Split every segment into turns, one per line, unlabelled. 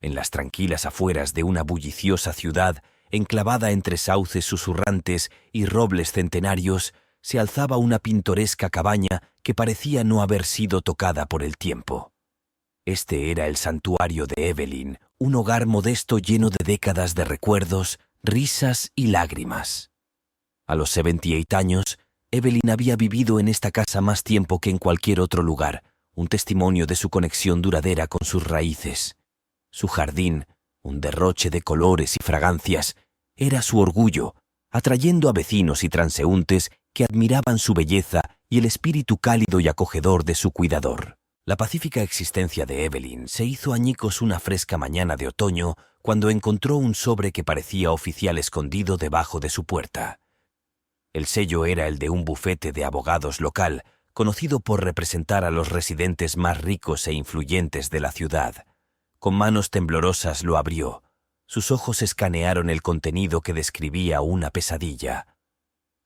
En las tranquilas afueras de una bulliciosa ciudad, enclavada entre sauces susurrantes y robles centenarios, se alzaba una pintoresca cabaña que parecía no haber sido tocada por el tiempo. Este era el santuario de Evelyn, un hogar modesto lleno de décadas de recuerdos, risas y lágrimas. A los 78 años, Evelyn había vivido en esta casa más tiempo que en cualquier otro lugar, un testimonio de su conexión duradera con sus raíces. Su jardín, un derroche de colores y fragancias, era su orgullo, atrayendo a vecinos y transeúntes que admiraban su belleza y el espíritu cálido y acogedor de su cuidador. La pacífica existencia de Evelyn se hizo añicos una fresca mañana de otoño cuando encontró un sobre que parecía oficial escondido debajo de su puerta. El sello era el de un bufete de abogados local, conocido por representar a los residentes más ricos e influyentes de la ciudad. Con manos temblorosas lo abrió. Sus ojos escanearon el contenido que describía una pesadilla.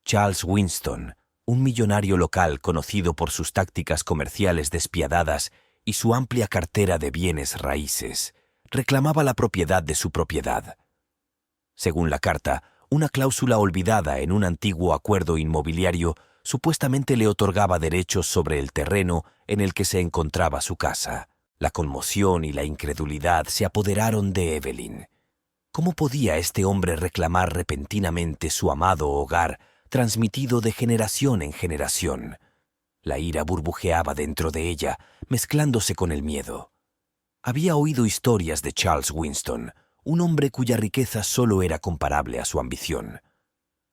Charles Winston, un millonario local conocido por sus tácticas comerciales despiadadas y su amplia cartera de bienes raíces, reclamaba la propiedad de su propiedad. Según la carta, una cláusula olvidada en un antiguo acuerdo inmobiliario supuestamente le otorgaba derechos sobre el terreno en el que se encontraba su casa. La conmoción y la incredulidad se apoderaron de Evelyn. ¿Cómo podía este hombre reclamar repentinamente su amado hogar, transmitido de generación en generación? La ira burbujeaba dentro de ella, mezclándose con el miedo. Había oído historias de Charles Winston, un hombre cuya riqueza solo era comparable a su ambición.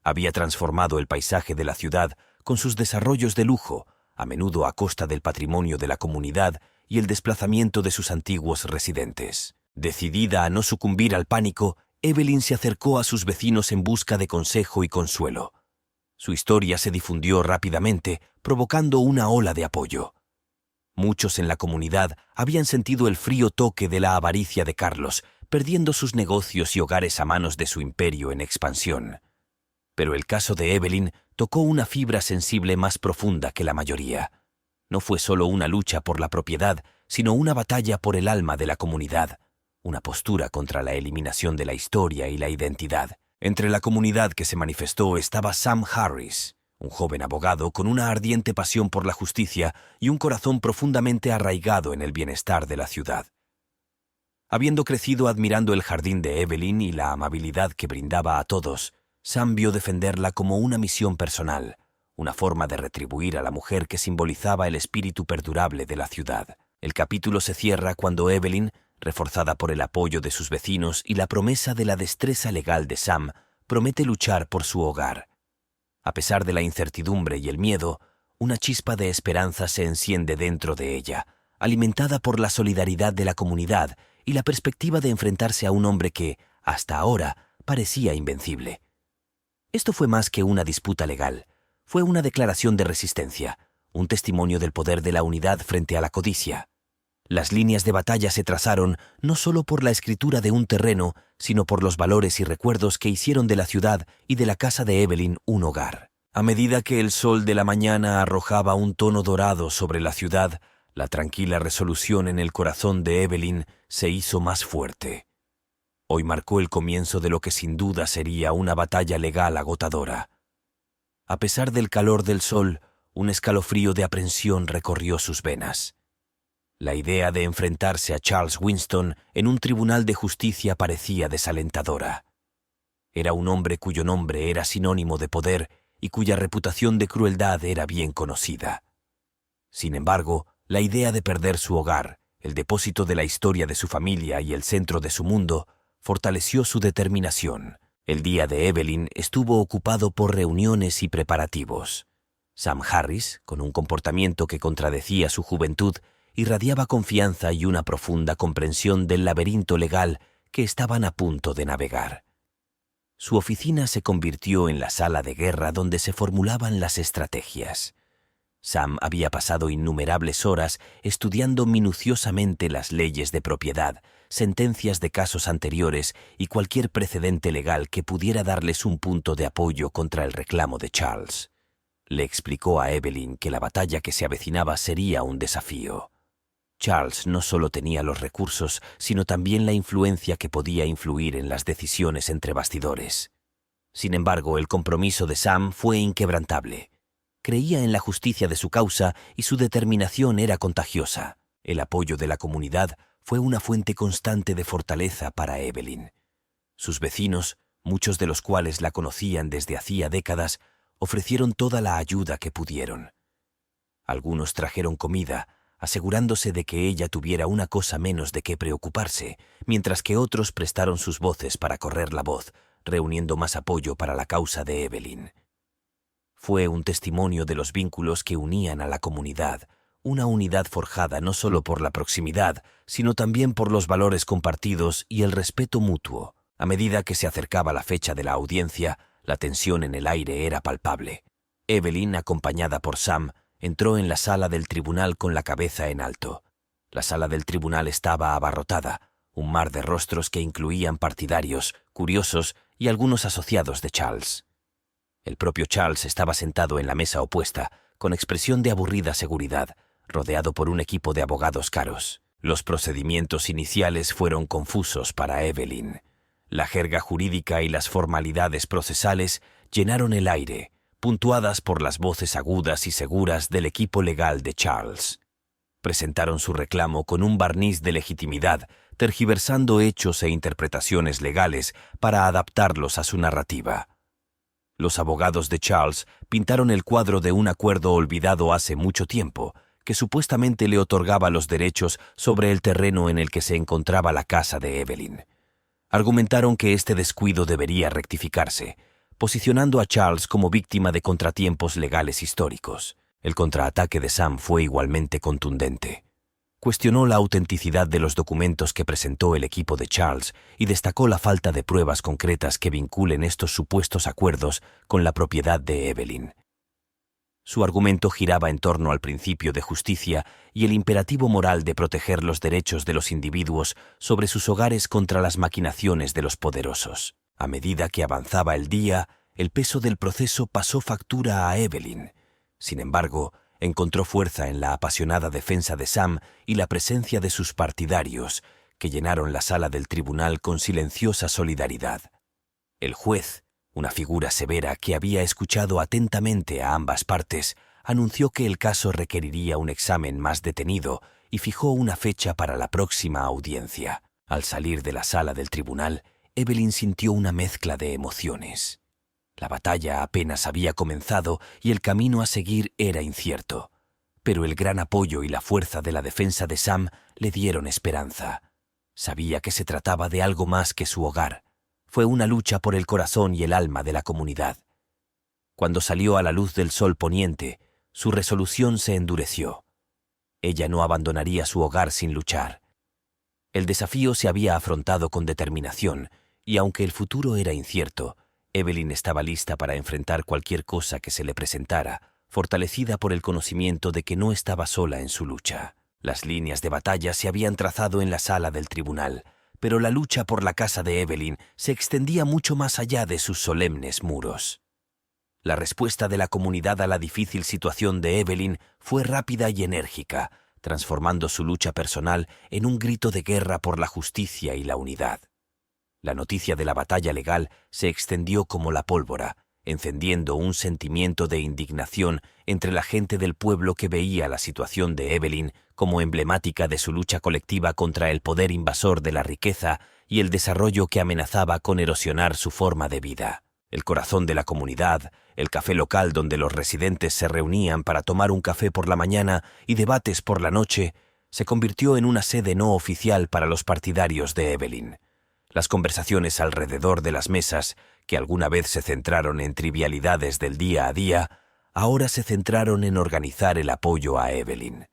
Había transformado el paisaje de la ciudad con sus desarrollos de lujo, a menudo a costa del patrimonio de la comunidad y el desplazamiento de sus antiguos residentes. Decidida a no sucumbir al pánico, Evelyn se acercó a sus vecinos en busca de consejo y consuelo. Su historia se difundió rápidamente, provocando una ola de apoyo. Muchos en la comunidad habían sentido el frío toque de la avaricia de Carlos, perdiendo sus negocios y hogares a manos de su imperio en expansión. Pero el caso de Evelyn tocó una fibra sensible más profunda que la mayoría. No fue solo una lucha por la propiedad, sino una batalla por el alma de la comunidad, una postura contra la eliminación de la historia y la identidad. Entre la comunidad que se manifestó estaba Sam Harris, un joven abogado con una ardiente pasión por la justicia y un corazón profundamente arraigado en el bienestar de la ciudad. Habiendo crecido admirando el jardín de Evelyn y la amabilidad que brindaba a todos, Sam vio defenderla como una misión personal, una forma de retribuir a la mujer que simbolizaba el espíritu perdurable de la ciudad. El capítulo se cierra cuando Evelyn, reforzada por el apoyo de sus vecinos y la promesa de la destreza legal de Sam, promete luchar por su hogar. A pesar de la incertidumbre y el miedo, una chispa de esperanza se enciende dentro de ella, alimentada por la solidaridad de la comunidad y la perspectiva de enfrentarse a un hombre que, hasta ahora, parecía invencible. Esto fue más que una disputa legal. Fue una declaración de resistencia, un testimonio del poder de la unidad frente a la codicia. Las líneas de batalla se trazaron no solo por la escritura de un terreno, sino por los valores y recuerdos que hicieron de la ciudad y de la casa de Evelyn un hogar. A medida que el sol de la mañana arrojaba un tono dorado sobre la ciudad, la tranquila resolución en el corazón de Evelyn se hizo más fuerte. Hoy marcó el comienzo de lo que sin duda sería una batalla legal agotadora. A pesar del calor del sol, un escalofrío de aprensión recorrió sus venas. La idea de enfrentarse a Charles Winston en un tribunal de justicia parecía desalentadora. Era un hombre cuyo nombre era sinónimo de poder y cuya reputación de crueldad era bien conocida. Sin embargo, la idea de perder su hogar, el depósito de la historia de su familia y el centro de su mundo, fortaleció su determinación. El día de Evelyn estuvo ocupado por reuniones y preparativos. Sam Harris, con un comportamiento que contradecía su juventud, irradiaba confianza y una profunda comprensión del laberinto legal que estaban a punto de navegar. Su oficina se convirtió en la sala de guerra donde se formulaban las estrategias. Sam había pasado innumerables horas estudiando minuciosamente las leyes de propiedad, sentencias de casos anteriores y cualquier precedente legal que pudiera darles un punto de apoyo contra el reclamo de Charles. Le explicó a Evelyn que la batalla que se avecinaba sería un desafío. Charles no solo tenía los recursos, sino también la influencia que podía influir en las decisiones entre bastidores. Sin embargo, el compromiso de Sam fue inquebrantable. Creía en la justicia de su causa y su determinación era contagiosa. El apoyo de la comunidad fue una fuente constante de fortaleza para Evelyn. Sus vecinos, muchos de los cuales la conocían desde hacía décadas, ofrecieron toda la ayuda que pudieron. Algunos trajeron comida, asegurándose de que ella tuviera una cosa menos de qué preocuparse, mientras que otros prestaron sus voces para correr la voz, reuniendo más apoyo para la causa de Evelyn. Fue un testimonio de los vínculos que unían a la comunidad, una unidad forjada no solo por la proximidad, sino también por los valores compartidos y el respeto mutuo. A medida que se acercaba la fecha de la audiencia, la tensión en el aire era palpable. Evelyn, acompañada por Sam, entró en la sala del tribunal con la cabeza en alto. La sala del tribunal estaba abarrotada, un mar de rostros que incluían partidarios, curiosos y algunos asociados de Charles. El propio Charles estaba sentado en la mesa opuesta, con expresión de aburrida seguridad, rodeado por un equipo de abogados caros. Los procedimientos iniciales fueron confusos para Evelyn. La jerga jurídica y las formalidades procesales llenaron el aire, puntuadas por las voces agudas y seguras del equipo legal de Charles. Presentaron su reclamo con un barniz de legitimidad, tergiversando hechos e interpretaciones legales para adaptarlos a su narrativa. Los abogados de Charles pintaron el cuadro de un acuerdo olvidado hace mucho tiempo, que supuestamente le otorgaba los derechos sobre el terreno en el que se encontraba la casa de Evelyn. Argumentaron que este descuido debería rectificarse, posicionando a Charles como víctima de contratiempos legales históricos. El contraataque de Sam fue igualmente contundente. Cuestionó la autenticidad de los documentos que presentó el equipo de Charles y destacó la falta de pruebas concretas que vinculen estos supuestos acuerdos con la propiedad de Evelyn. Su argumento giraba en torno al principio de justicia y el imperativo moral de proteger los derechos de los individuos sobre sus hogares contra las maquinaciones de los poderosos. A medida que avanzaba el día, el peso del proceso pasó factura a Evelyn. Sin embargo, encontró fuerza en la apasionada defensa de Sam y la presencia de sus partidarios, que llenaron la sala del tribunal con silenciosa solidaridad. El juez, una figura severa que había escuchado atentamente a ambas partes, anunció que el caso requeriría un examen más detenido y fijó una fecha para la próxima audiencia. Al salir de la sala del tribunal, Evelyn sintió una mezcla de emociones. La batalla apenas había comenzado y el camino a seguir era incierto, pero el gran apoyo y la fuerza de la defensa de Sam le dieron esperanza. Sabía que se trataba de algo más que su hogar. Fue una lucha por el corazón y el alma de la comunidad. Cuando salió a la luz del sol poniente, su resolución se endureció. Ella no abandonaría su hogar sin luchar. El desafío se había afrontado con determinación, y aunque el futuro era incierto, Evelyn estaba lista para enfrentar cualquier cosa que se le presentara, fortalecida por el conocimiento de que no estaba sola en su lucha. Las líneas de batalla se habían trazado en la sala del tribunal, pero la lucha por la casa de Evelyn se extendía mucho más allá de sus solemnes muros. La respuesta de la comunidad a la difícil situación de Evelyn fue rápida y enérgica, transformando su lucha personal en un grito de guerra por la justicia y la unidad. La noticia de la batalla legal se extendió como la pólvora, encendiendo un sentimiento de indignación entre la gente del pueblo que veía la situación de Evelyn como emblemática de su lucha colectiva contra el poder invasor de la riqueza y el desarrollo que amenazaba con erosionar su forma de vida. El corazón de la comunidad, el café local donde los residentes se reunían para tomar un café por la mañana y debates por la noche, se convirtió en una sede no oficial para los partidarios de Evelyn. Las conversaciones alrededor de las mesas, que alguna vez se centraron en trivialidades del día a día, ahora se centraron en organizar el apoyo a Evelyn.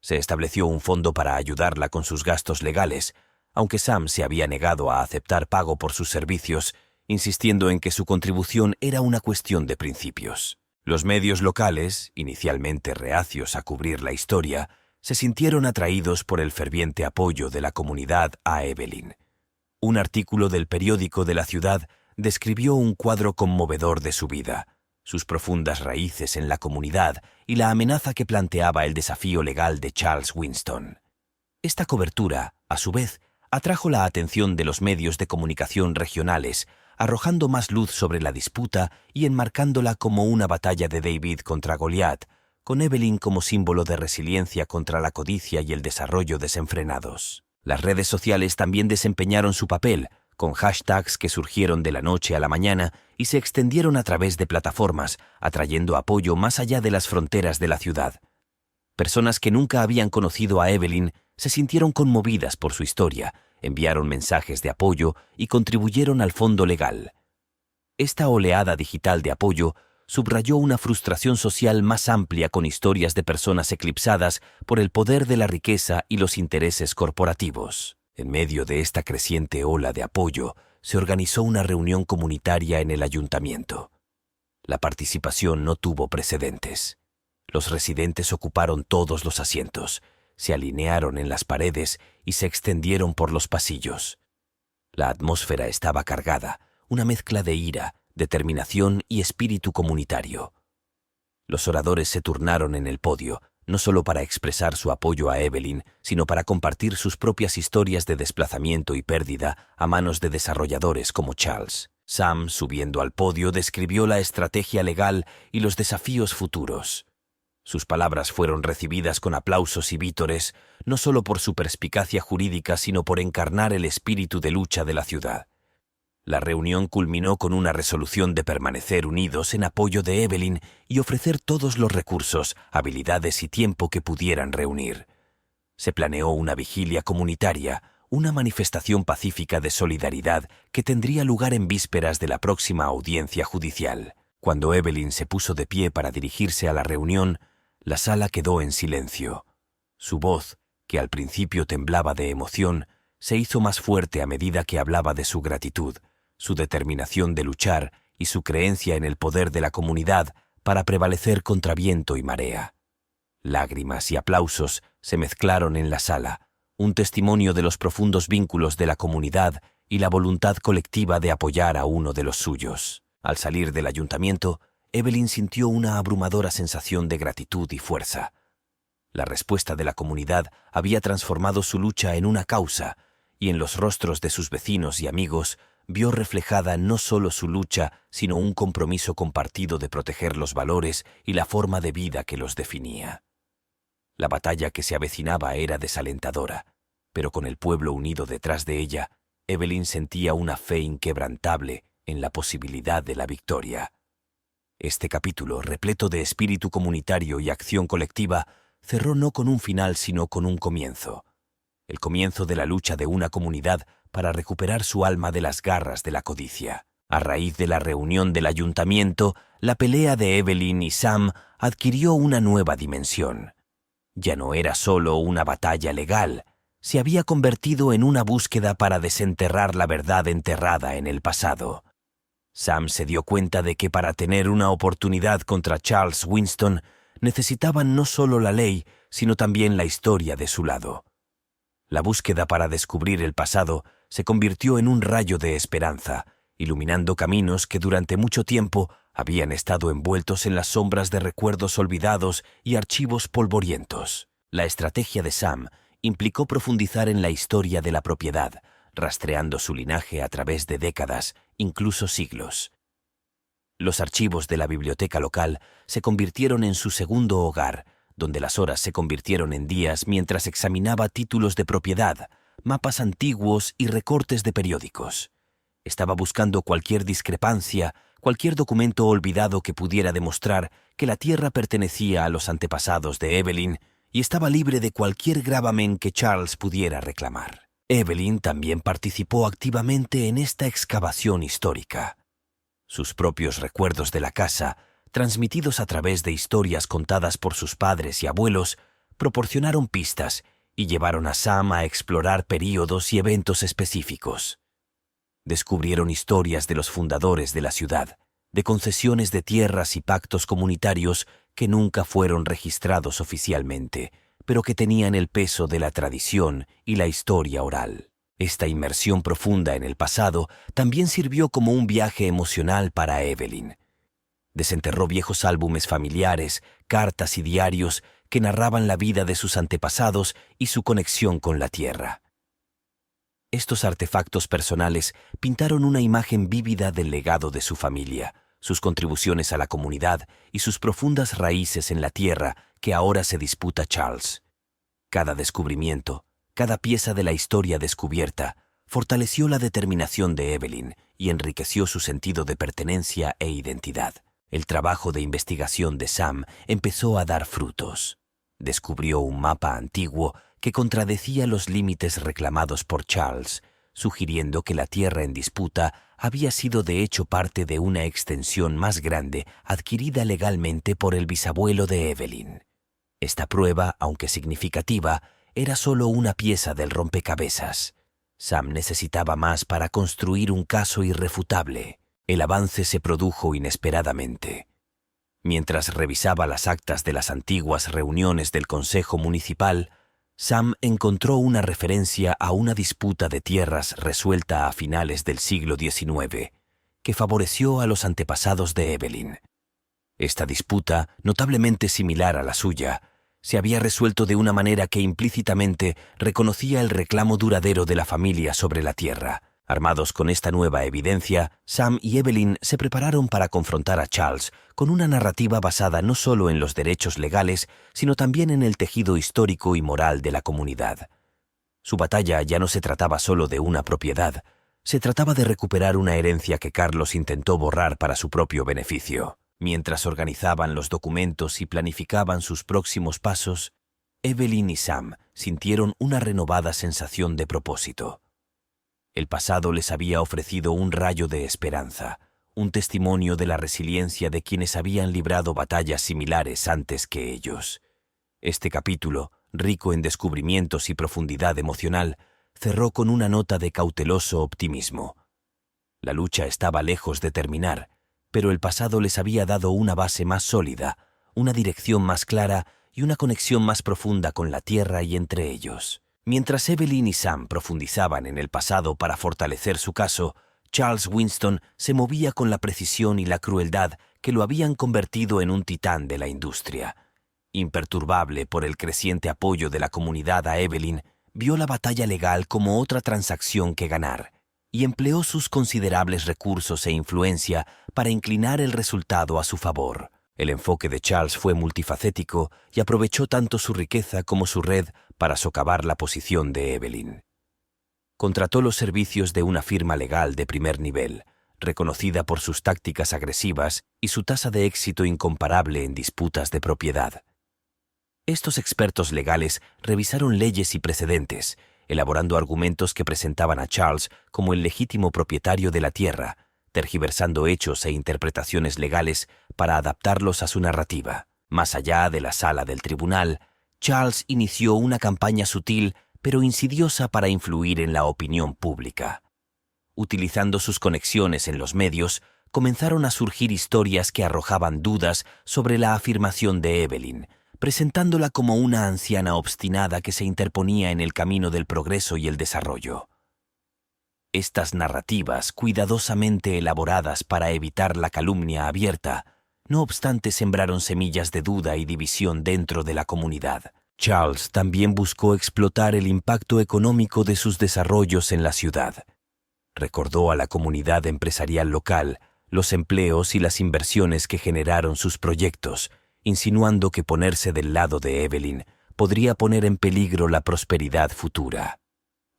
Se estableció un fondo para ayudarla con sus gastos legales, aunque Sam se había negado a aceptar pago por sus servicios, insistiendo en que su contribución era una cuestión de principios. Los medios locales, inicialmente reacios a cubrir la historia, se sintieron atraídos por el ferviente apoyo de la comunidad a Evelyn. Un artículo del periódico de la ciudad describió un cuadro conmovedor de su vida. sus profundas raíces en la comunidad y la amenaza que planteaba el desafío legal de Charles Winston. Esta cobertura, a su vez, atrajo la atención de los medios de comunicación regionales, arrojando más luz sobre la disputa y enmarcándola como una batalla de David contra Goliat, con Evelyn como símbolo de resiliencia contra la codicia y el desarrollo desenfrenados. Las redes sociales también desempeñaron su papel, con hashtags que surgieron de la noche a la mañana y se extendieron a través de plataformas, atrayendo apoyo más allá de las fronteras de la ciudad. Personas que nunca habían conocido a Evelyn se sintieron conmovidas por su historia, enviaron mensajes de apoyo y contribuyeron al fondo legal. Esta oleada digital de apoyo subrayó una frustración social más amplia con historias de personas eclipsadas por el poder de la riqueza y los intereses corporativos. En medio de esta creciente ola de apoyo, se organizó una reunión comunitaria en el ayuntamiento. La participación no tuvo precedentes. Los residentes ocuparon todos los asientos, se alinearon en las paredes y se extendieron por los pasillos. La atmósfera estaba cargada, una mezcla de ira, determinación y espíritu comunitario. Los oradores se turnaron en el podio, no solo para expresar su apoyo a Evelyn, sino para compartir sus propias historias de desplazamiento y pérdida a manos de desarrolladores como Charles. Sam, subiendo al podio, describió la estrategia legal y los desafíos futuros. Sus palabras fueron recibidas con aplausos y vítores, no solo por su perspicacia jurídica, sino por encarnar el espíritu de lucha de la ciudad. La reunión culminó con una resolución de permanecer unidos en apoyo de Evelyn y ofrecer todos los recursos, habilidades y tiempo que pudieran reunir. Se planeó una vigilia comunitaria, una manifestación pacífica de solidaridad que tendría lugar en vísperas de la próxima audiencia judicial. Cuando Evelyn se puso de pie para dirigirse a la reunión, la sala quedó en silencio. Su voz, que al principio temblaba de emoción, se hizo más fuerte a medida que hablaba de su gratitud, su determinación de luchar y su creencia en el poder de la comunidad para prevalecer contra viento y marea. Lágrimas y aplausos se mezclaron en la sala, un testimonio de los profundos vínculos de la comunidad y la voluntad colectiva de apoyar a uno de los suyos. Al salir del ayuntamiento, Evelyn sintió una abrumadora sensación de gratitud y fuerza. La respuesta de la comunidad había transformado su lucha en una causa, y en los rostros de sus vecinos y amigos vio reflejada no solo su lucha, sino un compromiso compartido de proteger los valores y la forma de vida que los definía. La batalla que se avecinaba era desalentadora, pero con el pueblo unido detrás de ella, Evelyn sentía una fe inquebrantable en la posibilidad de la victoria. Este capítulo, repleto de espíritu comunitario y acción colectiva, cerró no con un final sino con un comienzo. El comienzo de la lucha de una comunidad para recuperar su alma de las garras de la codicia. A raíz de la reunión del ayuntamiento, la pelea de Evelyn y Sam adquirió una nueva dimensión. Ya no era solo una batalla legal, se había convertido en una búsqueda para desenterrar la verdad enterrada en el pasado. Sam se dio cuenta de que para tener una oportunidad contra Charles Winston necesitaban no solo la ley, sino también la historia de su lado. La búsqueda para descubrir el pasado se convirtió en un rayo de esperanza, iluminando caminos que durante mucho tiempo habían estado envueltos en las sombras de recuerdos olvidados y archivos polvorientos. La estrategia de Sam implicó profundizar en la historia de la propiedad, rastreando su linaje a través de décadas, incluso siglos. Los archivos de la biblioteca local se convirtieron en su segundo hogar, donde las horas se convirtieron en días mientras examinaba títulos de propiedad, mapas antiguos y recortes de periódicos. Estaba buscando cualquier discrepancia, cualquier documento olvidado que pudiera demostrar que la tierra pertenecía a los antepasados de Evelyn y estaba libre de cualquier gravamen que Charles pudiera reclamar. Evelyn también participó activamente en esta excavación histórica. Sus propios recuerdos de la casa, transmitidos a través de historias contadas por sus padres y abuelos, proporcionaron pistas y llevaron a Sam a explorar períodos y eventos específicos. Descubrieron historias de los fundadores de la ciudad, de concesiones de tierras y pactos comunitarios que nunca fueron registrados oficialmente, pero que tenían el peso de la tradición y la historia oral. Esta inmersión profunda en el pasado también sirvió como un viaje emocional para Evelyn. Desenterró viejos álbumes familiares, cartas y diarios que narraban la vida de sus antepasados y su conexión con la tierra. Estos artefactos personales pintaron una imagen vívida del legado de su familia, sus contribuciones a la comunidad y sus profundas raíces en la tierra que ahora se disputa Charles. Cada descubrimiento, cada pieza de la historia descubierta, fortaleció la determinación de Evelyn y enriqueció su sentido de pertenencia e identidad. El trabajo de investigación de Sam empezó a dar frutos. Descubrió un mapa antiguo que contradecía los límites reclamados por Charles, sugiriendo que la tierra en disputa había sido de hecho parte de una extensión más grande adquirida legalmente por el bisabuelo de Evelyn. Esta prueba, aunque significativa, era solo una pieza del rompecabezas. Sam necesitaba más para construir un caso irrefutable. El avance se produjo inesperadamente. Mientras revisaba las actas de las antiguas reuniones del Consejo Municipal, Sam encontró una referencia a una disputa de tierras resuelta a finales del siglo XIX, que favoreció a los antepasados de Evelyn. Esta disputa, notablemente similar a la suya, se había resuelto de una manera que implícitamente reconocía el reclamo duradero de la familia sobre la tierra. Armados con esta nueva evidencia, Sam y Evelyn se prepararon para confrontar a Charles con una narrativa basada no solo en los derechos legales, sino también en el tejido histórico y moral de la comunidad. Su batalla ya no se trataba solo de una propiedad, se trataba de recuperar una herencia que Carlos intentó borrar para su propio beneficio. Mientras organizaban los documentos y planificaban sus próximos pasos, Evelyn y Sam sintieron una renovada sensación de propósito. El pasado les había ofrecido un rayo de esperanza, un testimonio de la resiliencia de quienes habían librado batallas similares antes que ellos. Este capítulo, rico en descubrimientos y profundidad emocional, cerró con una nota de cauteloso optimismo. La lucha estaba lejos de terminar, pero el pasado les había dado una base más sólida, una dirección más clara y una conexión más profunda con la tierra y entre ellos. Mientras Evelyn y Sam profundizaban en el pasado para fortalecer su caso, Charles Winston se movía con la precisión y la crueldad que lo habían convertido en un titán de la industria. Imperturbable por el creciente apoyo de la comunidad a Evelyn, vio la batalla legal como otra transacción que ganar, y empleó sus considerables recursos e influencia para inclinar el resultado a su favor. El enfoque de Charles fue multifacético y aprovechó tanto su riqueza como su red para socavar la posición de Evelyn. Contrató los servicios de una firma legal de primer nivel, reconocida por sus tácticas agresivas y su tasa de éxito incomparable en disputas de propiedad. Estos expertos legales revisaron leyes y precedentes, elaborando argumentos que presentaban a Charles como el legítimo propietario de la tierra, tergiversando hechos e interpretaciones legales para adaptarlos a su narrativa. Más allá de la sala del tribunal, Charles inició una campaña sutil pero insidiosa para influir en la opinión pública. Utilizando sus conexiones en los medios, comenzaron a surgir historias que arrojaban dudas sobre la afirmación de Evelyn, presentándola como una anciana obstinada que se interponía en el camino del progreso y el desarrollo. Estas narrativas, cuidadosamente elaboradas para evitar la calumnia abierta, no obstante sembraron semillas de duda y división dentro de la comunidad. Charles también buscó explotar el impacto económico de sus desarrollos en la ciudad. Recordó a la comunidad empresarial local los empleos y las inversiones que generaron sus proyectos, insinuando que ponerse del lado de Evelyn podría poner en peligro la prosperidad futura.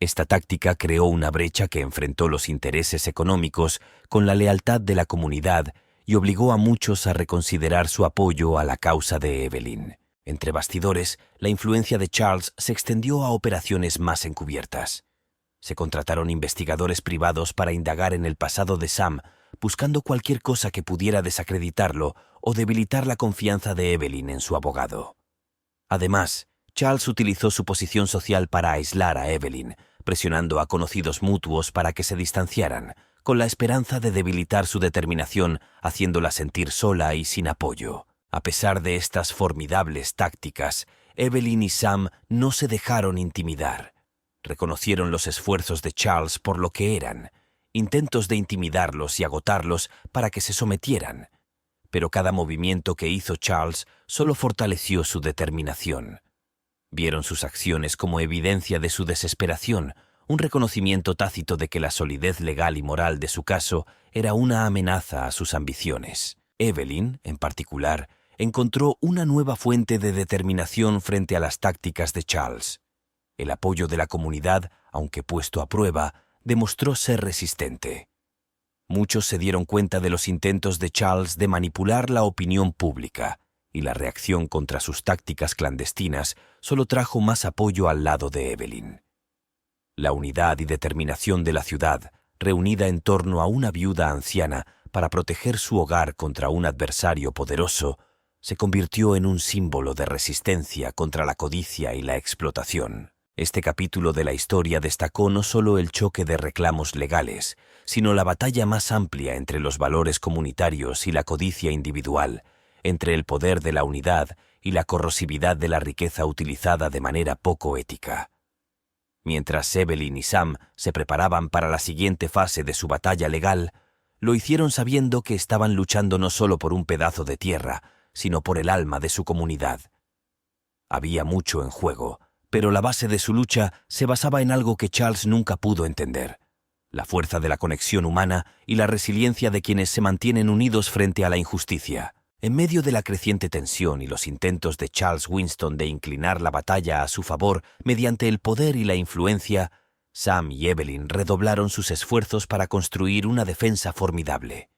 Esta táctica creó una brecha que enfrentó los intereses económicos con la lealtad de la comunidad y obligó a muchos a reconsiderar su apoyo a la causa de Evelyn. Entre bastidores, la influencia de Charles se extendió a operaciones más encubiertas. Se contrataron investigadores privados para indagar en el pasado de Sam, buscando cualquier cosa que pudiera desacreditarlo o debilitar la confianza de Evelyn en su abogado. Además, Charles utilizó su posición social para aislar a Evelyn, presionando a conocidos mutuos para que se distanciaran, con la esperanza de debilitar su determinación, haciéndola sentir sola y sin apoyo. A pesar de estas formidables tácticas, Evelyn y Sam no se dejaron intimidar. Reconocieron los esfuerzos de Charles por lo que eran, intentos de intimidarlos y agotarlos para que se sometieran. pero cada movimiento que hizo Charles solo fortaleció su determinación. Vieron sus acciones como evidencia de su desesperación, un reconocimiento tácito de que la solidez legal y moral de su caso era una amenaza a sus ambiciones. Evelyn, en particular, encontró una nueva fuente de determinación frente a las tácticas de Charles. El apoyo de la comunidad, aunque puesto a prueba, demostró ser resistente. Muchos se dieron cuenta de los intentos de Charles de manipular la opinión pública, y la reacción contra sus tácticas clandestinas solo trajo más apoyo al lado de Evelyn. La unidad y determinación de la ciudad, reunida en torno a una viuda anciana para proteger su hogar contra un adversario poderoso, se convirtió en un símbolo de resistencia contra la codicia y la explotación. Este capítulo de la historia destacó no solo el choque de reclamos legales, sino la batalla más amplia entre los valores comunitarios y la codicia individual, entre el poder de la unidad y la corrosividad de la riqueza utilizada de manera poco ética. Mientras Evelyn y Sam se preparaban para la siguiente fase de su batalla legal, lo hicieron sabiendo que estaban luchando no solo por un pedazo de tierra, sino por el alma de su comunidad. Había mucho en juego, pero la base de su lucha se basaba en algo que Charles nunca pudo entender: la fuerza de la conexión humana y la resiliencia de quienes se mantienen unidos frente a la injusticia. En medio de la creciente tensión y los intentos de Charles Winston de inclinar la batalla a su favor mediante el poder y la influencia, Sam y Evelyn redoblaron sus esfuerzos para construir una defensa formidable.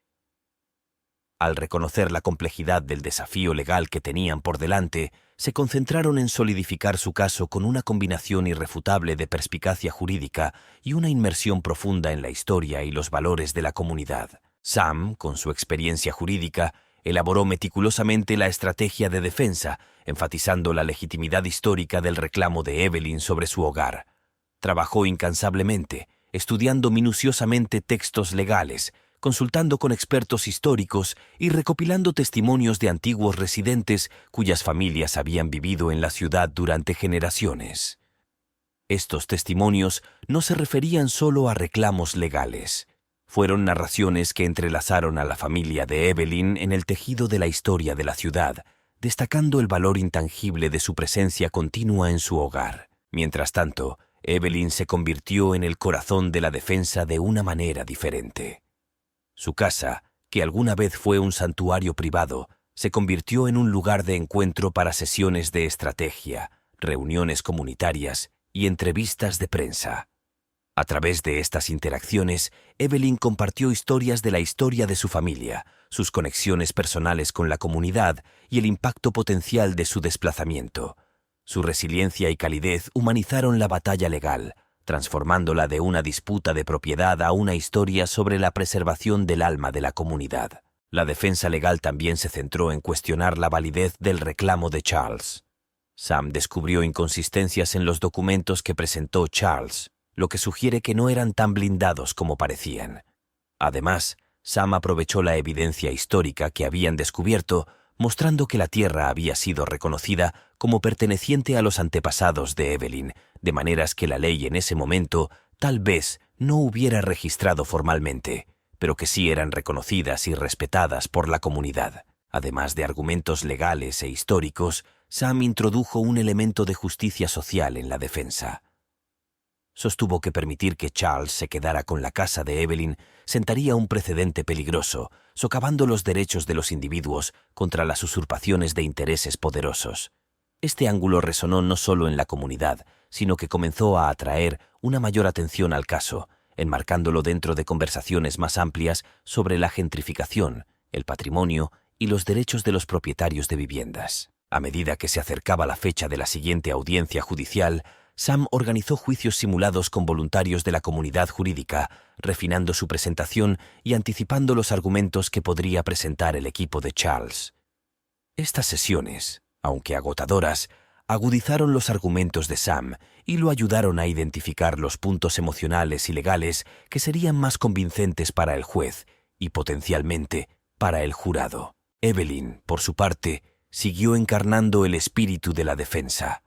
Al reconocer la complejidad del desafío legal que tenían por delante, se concentraron en solidificar su caso con una combinación irrefutable de perspicacia jurídica y una inmersión profunda en la historia y los valores de la comunidad. Sam, con su experiencia jurídica, elaboró meticulosamente la estrategia de defensa, enfatizando la legitimidad histórica del reclamo de Evelyn sobre su hogar. Trabajó incansablemente, estudiando minuciosamente textos legales, consultando con expertos históricos y recopilando testimonios de antiguos residentes cuyas familias habían vivido en la ciudad durante generaciones. Estos testimonios no se referían solo a reclamos legales. Fueron narraciones que entrelazaron a la familia de Evelyn en el tejido de la historia de la ciudad, destacando el valor intangible de su presencia continua en su hogar. Mientras tanto, Evelyn se convirtió en el corazón de la defensa de una manera diferente. Su casa, que alguna vez fue un santuario privado, se convirtió en un lugar de encuentro para sesiones de estrategia, reuniones comunitarias y entrevistas de prensa. A través de estas interacciones, Evelyn compartió historias de la historia de su familia, sus conexiones personales con la comunidad y el impacto potencial de su desplazamiento. Su resiliencia y calidez humanizaron la batalla legal, transformándola de una disputa de propiedad a una historia sobre la preservación del alma de la comunidad. La defensa legal también se centró en cuestionar la validez del reclamo de Charles. Sam descubrió inconsistencias en los documentos que presentó Charles, lo que sugiere que no eran tan blindados como parecían. Además, Sam aprovechó la evidencia histórica que habían descubierto, mostrando que la tierra había sido reconocida como perteneciente a los antepasados de Evelyn, de maneras que la ley en ese momento tal vez no hubiera registrado formalmente, pero que sí eran reconocidas y respetadas por la comunidad. Además de argumentos legales e históricos, Sam introdujo un elemento de justicia social en la defensa. Sostuvo que permitir que Charles se quedara con la casa de Evelyn sentaría un precedente peligroso, socavando los derechos de los individuos contra las usurpaciones de intereses poderosos. Este ángulo resonó no solo en la comunidad, sino que comenzó a atraer una mayor atención al caso, enmarcándolo dentro de conversaciones más amplias sobre la gentrificación, el patrimonio y los derechos de los propietarios de viviendas. A medida que se acercaba la fecha de la siguiente audiencia judicial, Sam organizó juicios simulados con voluntarios de la comunidad jurídica, refinando su presentación y anticipando los argumentos que podría presentar el equipo de Charles. Estas sesiones, aunque agotadoras, agudizaron los argumentos de Sam y lo ayudaron a identificar los puntos emocionales y legales que serían más convincentes para el juez y, potencialmente, para el jurado. Evelyn, por su parte, siguió encarnando el espíritu de la defensa.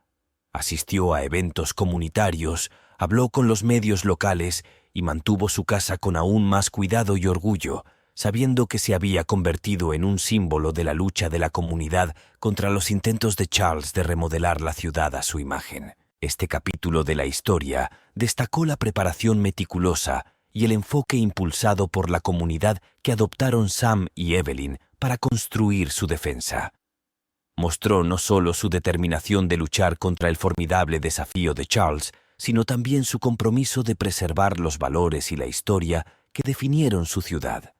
Asistió a eventos comunitarios, habló con los medios locales y mantuvo su casa con aún más cuidado y orgullo, sabiendo que se había convertido en un símbolo de la lucha de la comunidad contra los intentos de Charles de remodelar la ciudad a su imagen. Este capítulo de la historia destacó la preparación meticulosa y el enfoque impulsado por la comunidad que adoptaron Sam y Evelyn para construir su defensa. Mostró no solo su determinación de luchar contra el formidable desafío de Charles, sino también su compromiso de preservar los valores y la historia que definieron su ciudad.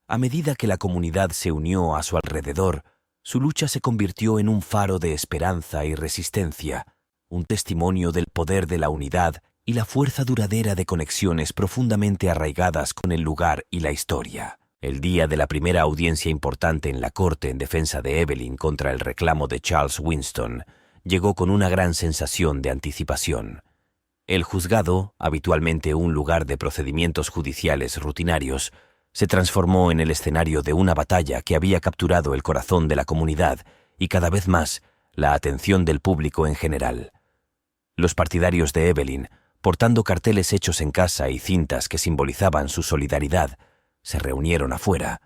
A medida que la comunidad se unió a su alrededor, su lucha se convirtió en un faro de esperanza y resistencia, un testimonio del poder de la unidad y la fuerza duradera de conexiones profundamente arraigadas con el lugar y la historia. El día de la primera audiencia importante en la corte en defensa de Evelyn contra el reclamo de Charles Winston llegó con una gran sensación de anticipación. El juzgado, habitualmente un lugar de procedimientos judiciales rutinarios, se transformó en el escenario de una batalla que había capturado el corazón de la comunidad y cada vez más la atención del público en general. Los partidarios de Evelyn, portando carteles hechos en casa y cintas que simbolizaban su solidaridad, se reunieron afuera.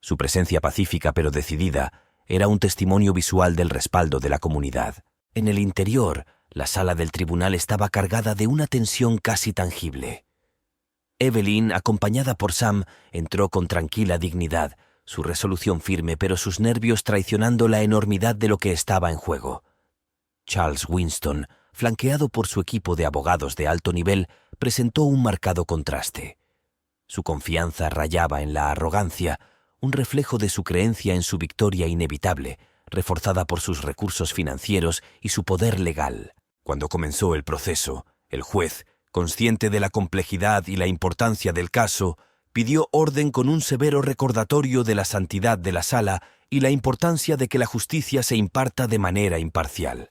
Su presencia pacífica pero decidida era un testimonio visual del respaldo de la comunidad. En el interior, la sala del tribunal estaba cargada de una tensión casi tangible. Evelyn, acompañada por Sam, entró con tranquila dignidad, su resolución firme pero sus nervios traicionando la enormidad de lo que estaba en juego. Charles Winston, flanqueado por su equipo de abogados de alto nivel, presentó un marcado contraste. Su confianza rayaba en la arrogancia, un reflejo de su creencia en su victoria inevitable, reforzada por sus recursos financieros y su poder legal. Cuando comenzó el proceso, el juez, consciente de la complejidad y la importancia del caso, pidió orden con un severo recordatorio de la santidad de la sala y la importancia de que la justicia se imparta de manera imparcial.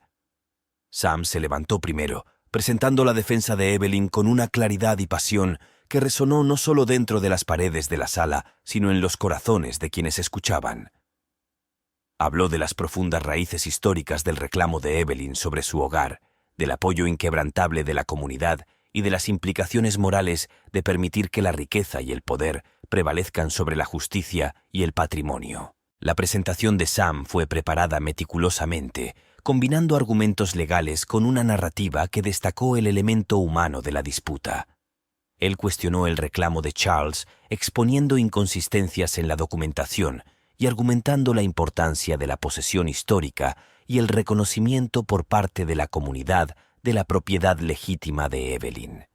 Sam se levantó primero, presentando la defensa de Evelyn con una claridad y pasión que resonó no solo dentro de las paredes de la sala, sino en los corazones de quienes escuchaban. Habló de las profundas raíces históricas del reclamo de Evelyn sobre su hogar, del apoyo inquebrantable de la comunidad y de las implicaciones morales de permitir que la riqueza y el poder prevalezcan sobre la justicia y el patrimonio. La presentación de Sam fue preparada meticulosamente, combinando argumentos legales con una narrativa que destacó el elemento humano de la disputa. Él cuestionó el reclamo de Charles, exponiendo inconsistencias en la documentación y argumentando la importancia de la posesión histórica y el reconocimiento por parte de la comunidad de la propiedad legítima de Evelyn.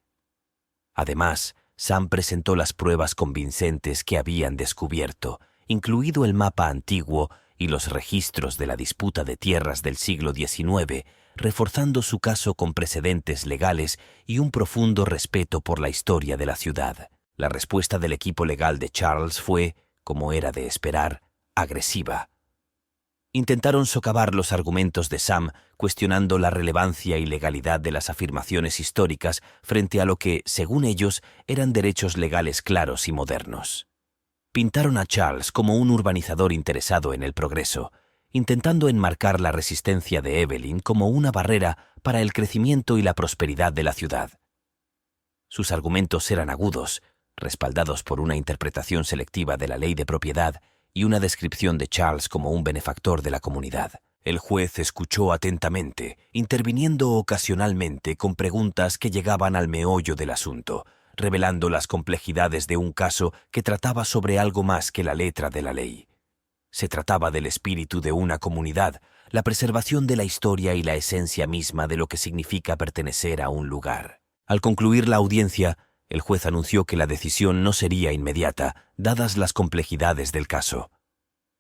Además, Sam presentó las pruebas convincentes que habían descubierto, incluido el mapa antiguo y los registros de la disputa de tierras del siglo XIX, reforzando su caso con precedentes legales y un profundo respeto por la historia de la ciudad. La respuesta del equipo legal de Charles fue, como era de esperar, agresiva. Intentaron socavar los argumentos de Sam, cuestionando la relevancia y legalidad de las afirmaciones históricas frente a lo que, según ellos, eran derechos legales claros y modernos. Pintaron a Charles como un urbanizador interesado en el progreso, intentando enmarcar la resistencia de Evelyn como una barrera para el crecimiento y la prosperidad de la ciudad. Sus argumentos eran agudos, respaldados por una interpretación selectiva de la ley de propiedad y una descripción de Charles como un benefactor de la comunidad. El juez escuchó atentamente, interviniendo ocasionalmente con preguntas que llegaban al meollo del asunto, revelando las complejidades de un caso que trataba sobre algo más que la letra de la ley. Se trataba del espíritu de una comunidad, la preservación de la historia y la esencia misma de lo que significa pertenecer a un lugar. Al concluir la audiencia, el juez anunció que la decisión no sería inmediata, dadas las complejidades del caso.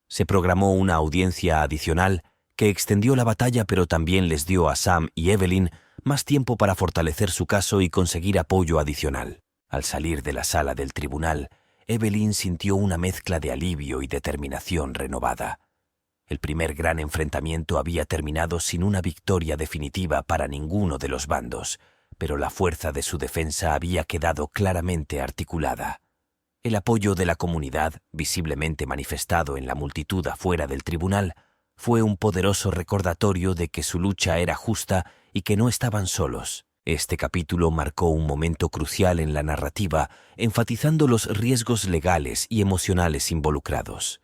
Se programó una audiencia adicional que extendió la batalla, pero también les dio a Sam y Evelyn más tiempo para fortalecer su caso y conseguir apoyo adicional. Al salir de la sala del tribunal, Evelyn sintió una mezcla de alivio y determinación renovada. El primer gran enfrentamiento había terminado sin una victoria definitiva para ninguno de los bandos, pero la fuerza de su defensa había quedado claramente articulada. El apoyo de la comunidad, visiblemente manifestado en la multitud afuera del tribunal, fue un poderoso recordatorio de que su lucha era justa y que no estaban solos. Este capítulo marcó un momento crucial en la narrativa, enfatizando los riesgos legales y emocionales involucrados.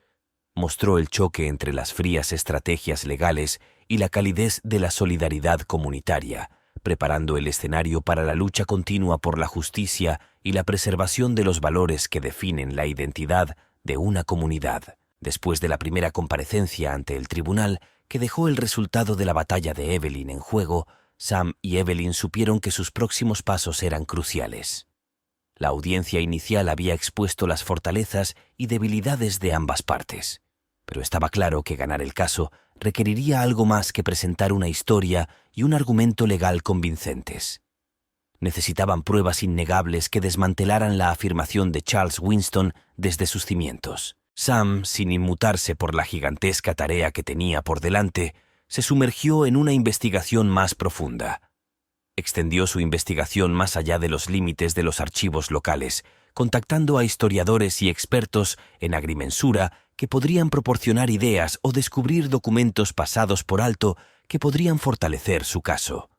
Mostró el choque entre las frías estrategias legales y la calidez de la solidaridad comunitaria, preparando el escenario para la lucha continua por la justicia y la preservación de los valores que definen la identidad de una comunidad. Después de la primera comparecencia ante el tribunal, que dejó el resultado de la batalla de Evelyn en juego, Sam y Evelyn supieron que sus próximos pasos eran cruciales. La audiencia inicial había expuesto las fortalezas y debilidades de ambas partes, pero estaba claro que ganar el caso requeriría algo más que presentar una historia y un argumento legal convincentes. Necesitaban pruebas innegables que desmantelaran la afirmación de Charles Winston desde sus cimientos. Sam, sin inmutarse por la gigantesca tarea que tenía por delante, se sumergió en una investigación más profunda. Extendió su investigación más allá de los límites de los archivos locales, contactando a historiadores y expertos en agrimensura que podrían proporcionar ideas o descubrir documentos pasados por alto que podrían fortalecer su caso.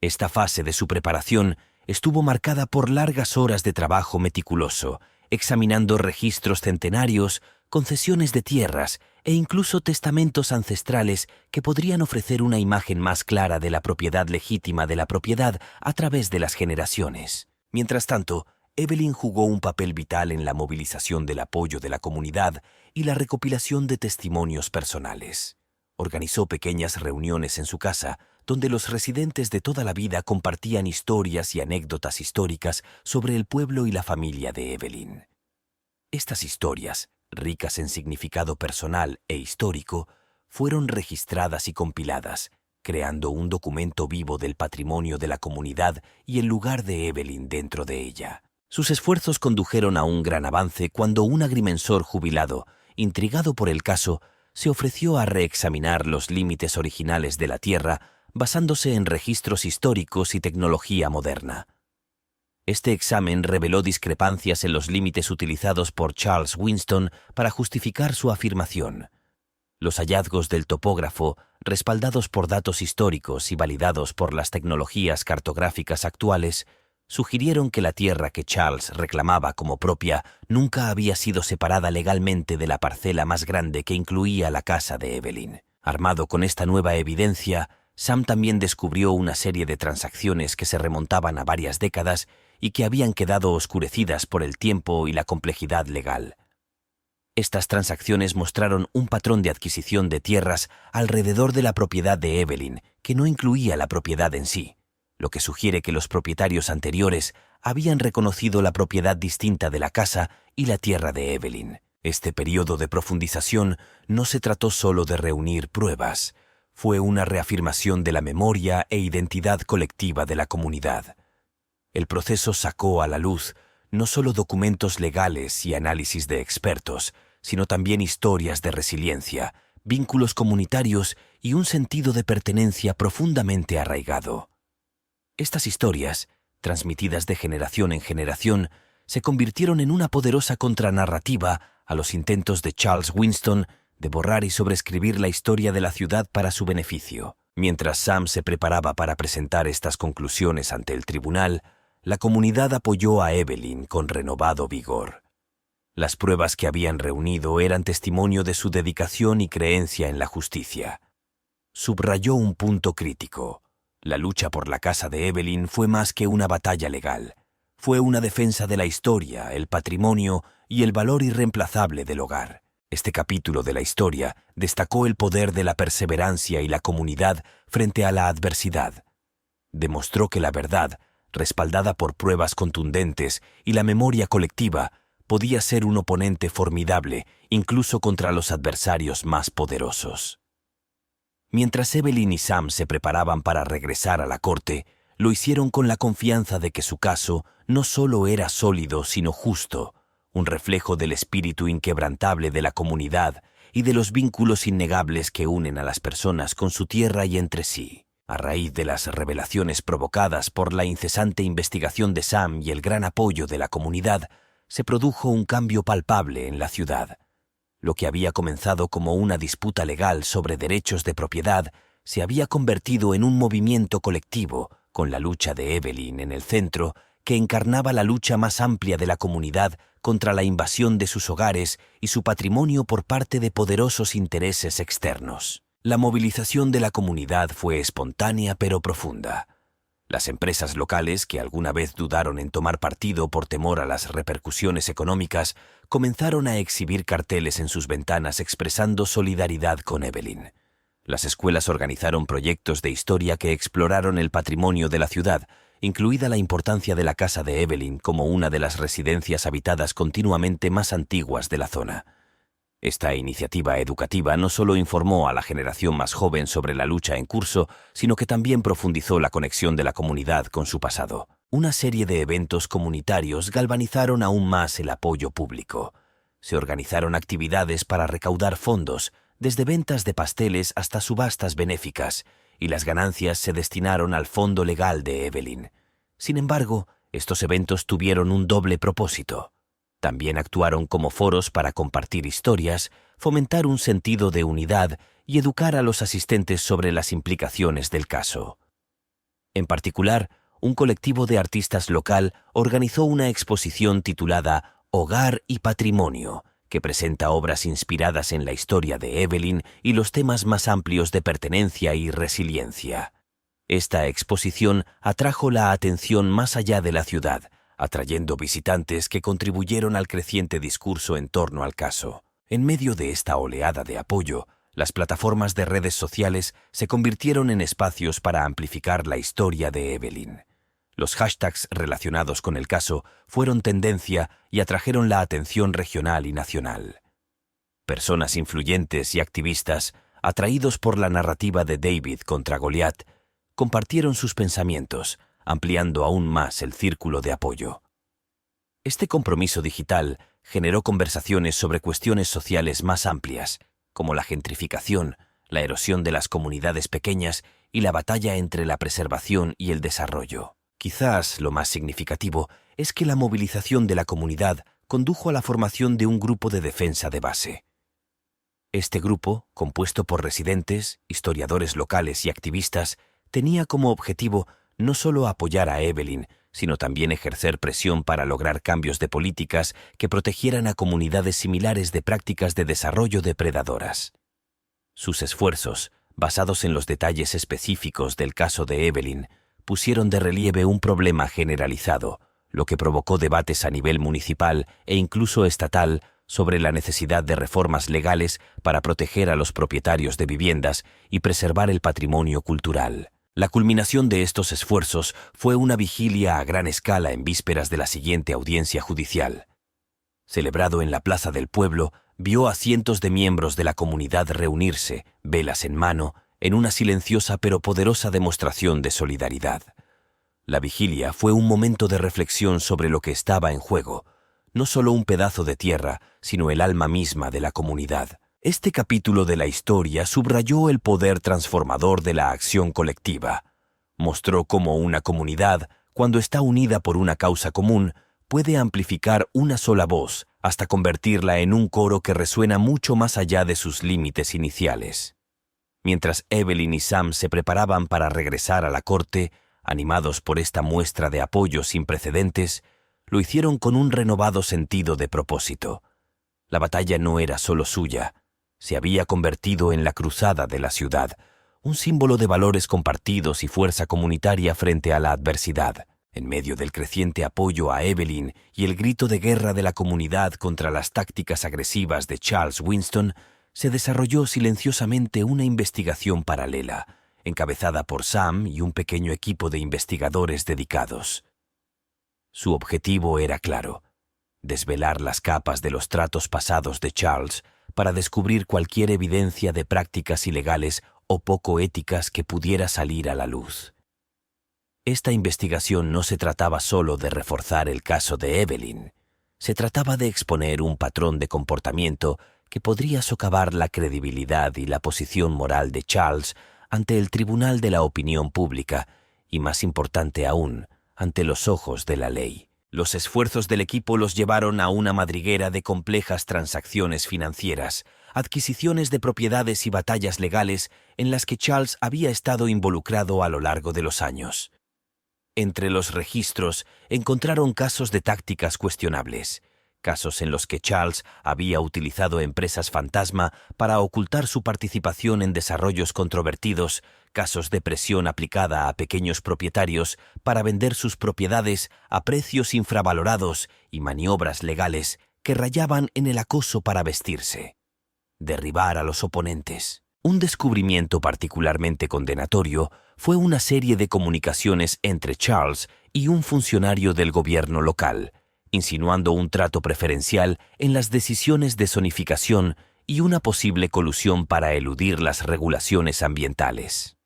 Esta fase de su preparación estuvo marcada por largas horas de trabajo meticuloso, examinando registros centenarios, concesiones de tierras e incluso testamentos ancestrales que podrían ofrecer una imagen más clara de la propiedad legítima de la propiedad a través de las generaciones. Mientras tanto, Evelyn jugó un papel vital en la movilización del apoyo de la comunidad y la recopilación de testimonios personales. Organizó pequeñas reuniones en su casa, donde los residentes de toda la vida compartían historias y anécdotas históricas sobre el pueblo y la familia de Evelyn. Estas historias, ricas en significado personal e histórico, fueron registradas y compiladas, creando un documento vivo del patrimonio de la comunidad y el lugar de Evelyn dentro de ella. Sus esfuerzos condujeron a un gran avance cuando un agrimensor jubilado, intrigado por el caso, se ofreció a reexaminar los límites originales de la tierra basándose en registros históricos y tecnología moderna. Este examen reveló discrepancias en los límites utilizados por Charles Winston para justificar su afirmación. Los hallazgos del topógrafo, respaldados por datos históricos y validados por las tecnologías cartográficas actuales, sugirieron que la tierra que Charles reclamaba como propia nunca había sido separada legalmente de la parcela más grande que incluía la casa de Evelyn. Armado con esta nueva evidencia, Sam también descubrió una serie de transacciones que se remontaban a varias décadas y que habían quedado oscurecidas por el tiempo y la complejidad legal. Estas transacciones mostraron un patrón de adquisición de tierras alrededor de la propiedad de Evelyn, que no incluía la propiedad en sí, lo que sugiere que los propietarios anteriores habían reconocido la propiedad distinta de la casa y la tierra de Evelyn. Este periodo de profundización no se trató solo de reunir pruebas, fue una reafirmación de la memoria e identidad colectiva de la comunidad. El proceso sacó a la luz no solo documentos legales y análisis de expertos, sino también historias de resiliencia, vínculos comunitarios y un sentido de pertenencia profundamente arraigado. Estas historias, transmitidas de generación en generación, se convirtieron en una poderosa contranarrativa a los intentos de Charles Winston de borrar y sobreescribir la historia de la ciudad para su beneficio. Mientras Sam se preparaba para presentar estas conclusiones ante el tribunal, la comunidad apoyó a Evelyn con renovado vigor. Las pruebas que habían reunido eran testimonio de su dedicación y creencia en la justicia. Subrayó un punto crítico. La lucha por la casa de Evelyn fue más que una batalla legal. Fue una defensa de la historia, el patrimonio y el valor irreemplazable del hogar. Este capítulo de la historia destacó el poder de la perseverancia y la comunidad frente a la adversidad. Demostró que la verdad, respaldada por pruebas contundentes y la memoria colectiva, podía ser un oponente formidable, incluso contra los adversarios más poderosos. Mientras Evelyn y Sam se preparaban para regresar a la corte, lo hicieron con la confianza de que su caso no solo era sólido, sino justo, un reflejo del espíritu inquebrantable de la comunidad y de los vínculos innegables que unen a las personas con su tierra y entre sí. A raíz de las revelaciones provocadas por la incesante investigación de Sam y el gran apoyo de la comunidad, se produjo un cambio palpable en la ciudad. Lo que había comenzado como una disputa legal sobre derechos de propiedad se había convertido en un movimiento colectivo con la lucha de Evelyn en el centro, que encarnaba la lucha más amplia de la comunidad contra la invasión de sus hogares y su patrimonio por parte de poderosos intereses externos. La movilización de la comunidad fue espontánea pero profunda. Las empresas locales, que alguna vez dudaron en tomar partido por temor a las repercusiones económicas, comenzaron a exhibir carteles en sus ventanas expresando solidaridad con Evelyn. Las escuelas organizaron proyectos de historia que exploraron el patrimonio de la ciudad, incluida la importancia de la casa de Evelyn como una de las residencias habitadas continuamente más antiguas de la zona. Esta iniciativa educativa no solo informó a la generación más joven sobre la lucha en curso, sino que también profundizó la conexión de la comunidad con su pasado. Una serie de eventos comunitarios galvanizaron aún más el apoyo público. Se organizaron actividades para recaudar fondos, desde ventas de pasteles hasta subastas benéficas, y las ganancias se destinaron al fondo legal de Evelyn. Sin embargo, estos eventos tuvieron un doble propósito. También actuaron como foros para compartir historias, fomentar un sentido de unidad y educar a los asistentes sobre las implicaciones del caso. En particular, un colectivo de artistas local organizó una exposición titulada Hogar y Patrimonio, que presenta obras inspiradas en la historia de Evelyn y los temas más amplios de pertenencia y resiliencia. Esta exposición atrajo la atención más allá de la ciudad, atrayendo visitantes que contribuyeron al creciente discurso en torno al caso. En medio de esta oleada de apoyo, las plataformas de redes sociales se convirtieron en espacios para amplificar la historia de Evelyn. Los hashtags relacionados con el caso fueron tendencia y atrajeron la atención regional y nacional. Personas influyentes y activistas, atraídos por la narrativa de David contra Goliat, compartieron sus pensamientos, ampliando aún más el círculo de apoyo. Este compromiso digital generó conversaciones sobre cuestiones sociales más amplias, como la gentrificación, la erosión de las comunidades pequeñas y la batalla entre la preservación y el desarrollo. Quizás lo más significativo es que la movilización de la comunidad condujo a la formación de un grupo de defensa de base. Este grupo, compuesto por residentes, historiadores locales y activistas, tenía como objetivo no solo apoyar a Evelyn, sino también ejercer presión para lograr cambios de políticas que protegieran a comunidades similares de prácticas de desarrollo depredadoras. Sus esfuerzos, basados en los detalles específicos del caso de Evelyn, pusieron de relieve un problema generalizado, lo que provocó debates a nivel municipal e incluso estatal sobre la necesidad de reformas legales para proteger a los propietarios de viviendas y preservar el patrimonio cultural. La culminación de estos esfuerzos fue una vigilia a gran escala en vísperas de la siguiente audiencia judicial. Celebrado en la Plaza del Pueblo, vio a cientos de miembros de la comunidad reunirse, velas en mano, en una silenciosa pero poderosa demostración de solidaridad. La vigilia fue un momento de reflexión sobre lo que estaba en juego, no solo un pedazo de tierra, sino el alma misma de la comunidad. Este capítulo de la historia subrayó el poder transformador de la acción colectiva. Mostró cómo una comunidad, cuando está unida por una causa común, puede amplificar una sola voz hasta convertirla en un coro que resuena mucho más allá de sus límites iniciales. Mientras Evelyn y Sam se preparaban para regresar a la corte, animados por esta muestra de apoyo sin precedentes, lo hicieron con un renovado sentido de propósito. La batalla no era solo suya, se había convertido en la cruzada de la ciudad, un símbolo de valores compartidos y fuerza comunitaria frente a la adversidad. En medio del creciente apoyo a Evelyn y el grito de guerra de la comunidad contra las tácticas agresivas de Charles Winston, se desarrolló silenciosamente una investigación paralela, encabezada por Sam y un pequeño equipo de investigadores dedicados. Su objetivo era claro: desvelar las capas de los tratos pasados de Charles para descubrir cualquier evidencia de prácticas ilegales o poco éticas que pudiera salir a la luz. Esta investigación no se trataba solo de reforzar el caso de Evelyn, se trataba de exponer un patrón de comportamiento que podría socavar la credibilidad y la posición moral de Charles ante el tribunal de la opinión pública y, más importante aún, ante los ojos de la ley. Los esfuerzos del equipo los llevaron a una madriguera de complejas transacciones financieras, adquisiciones de propiedades y batallas legales en las que Charles había estado involucrado a lo largo de los años. Entre los registros encontraron casos de tácticas cuestionables, casos en los que Charles había utilizado empresas fantasma para ocultar su participación en desarrollos controvertidos, casos de presión aplicada a pequeños propietarios para vender sus propiedades a precios infravalorados y maniobras legales que rayaban en el acoso para vestirse. Derribar a los oponentes. Un descubrimiento particularmente condenatorio fue una serie de comunicaciones entre Charles y un funcionario del gobierno local, insinuando un trato preferencial en las decisiones de zonificación y una posible colusión para eludir las regulaciones ambientales.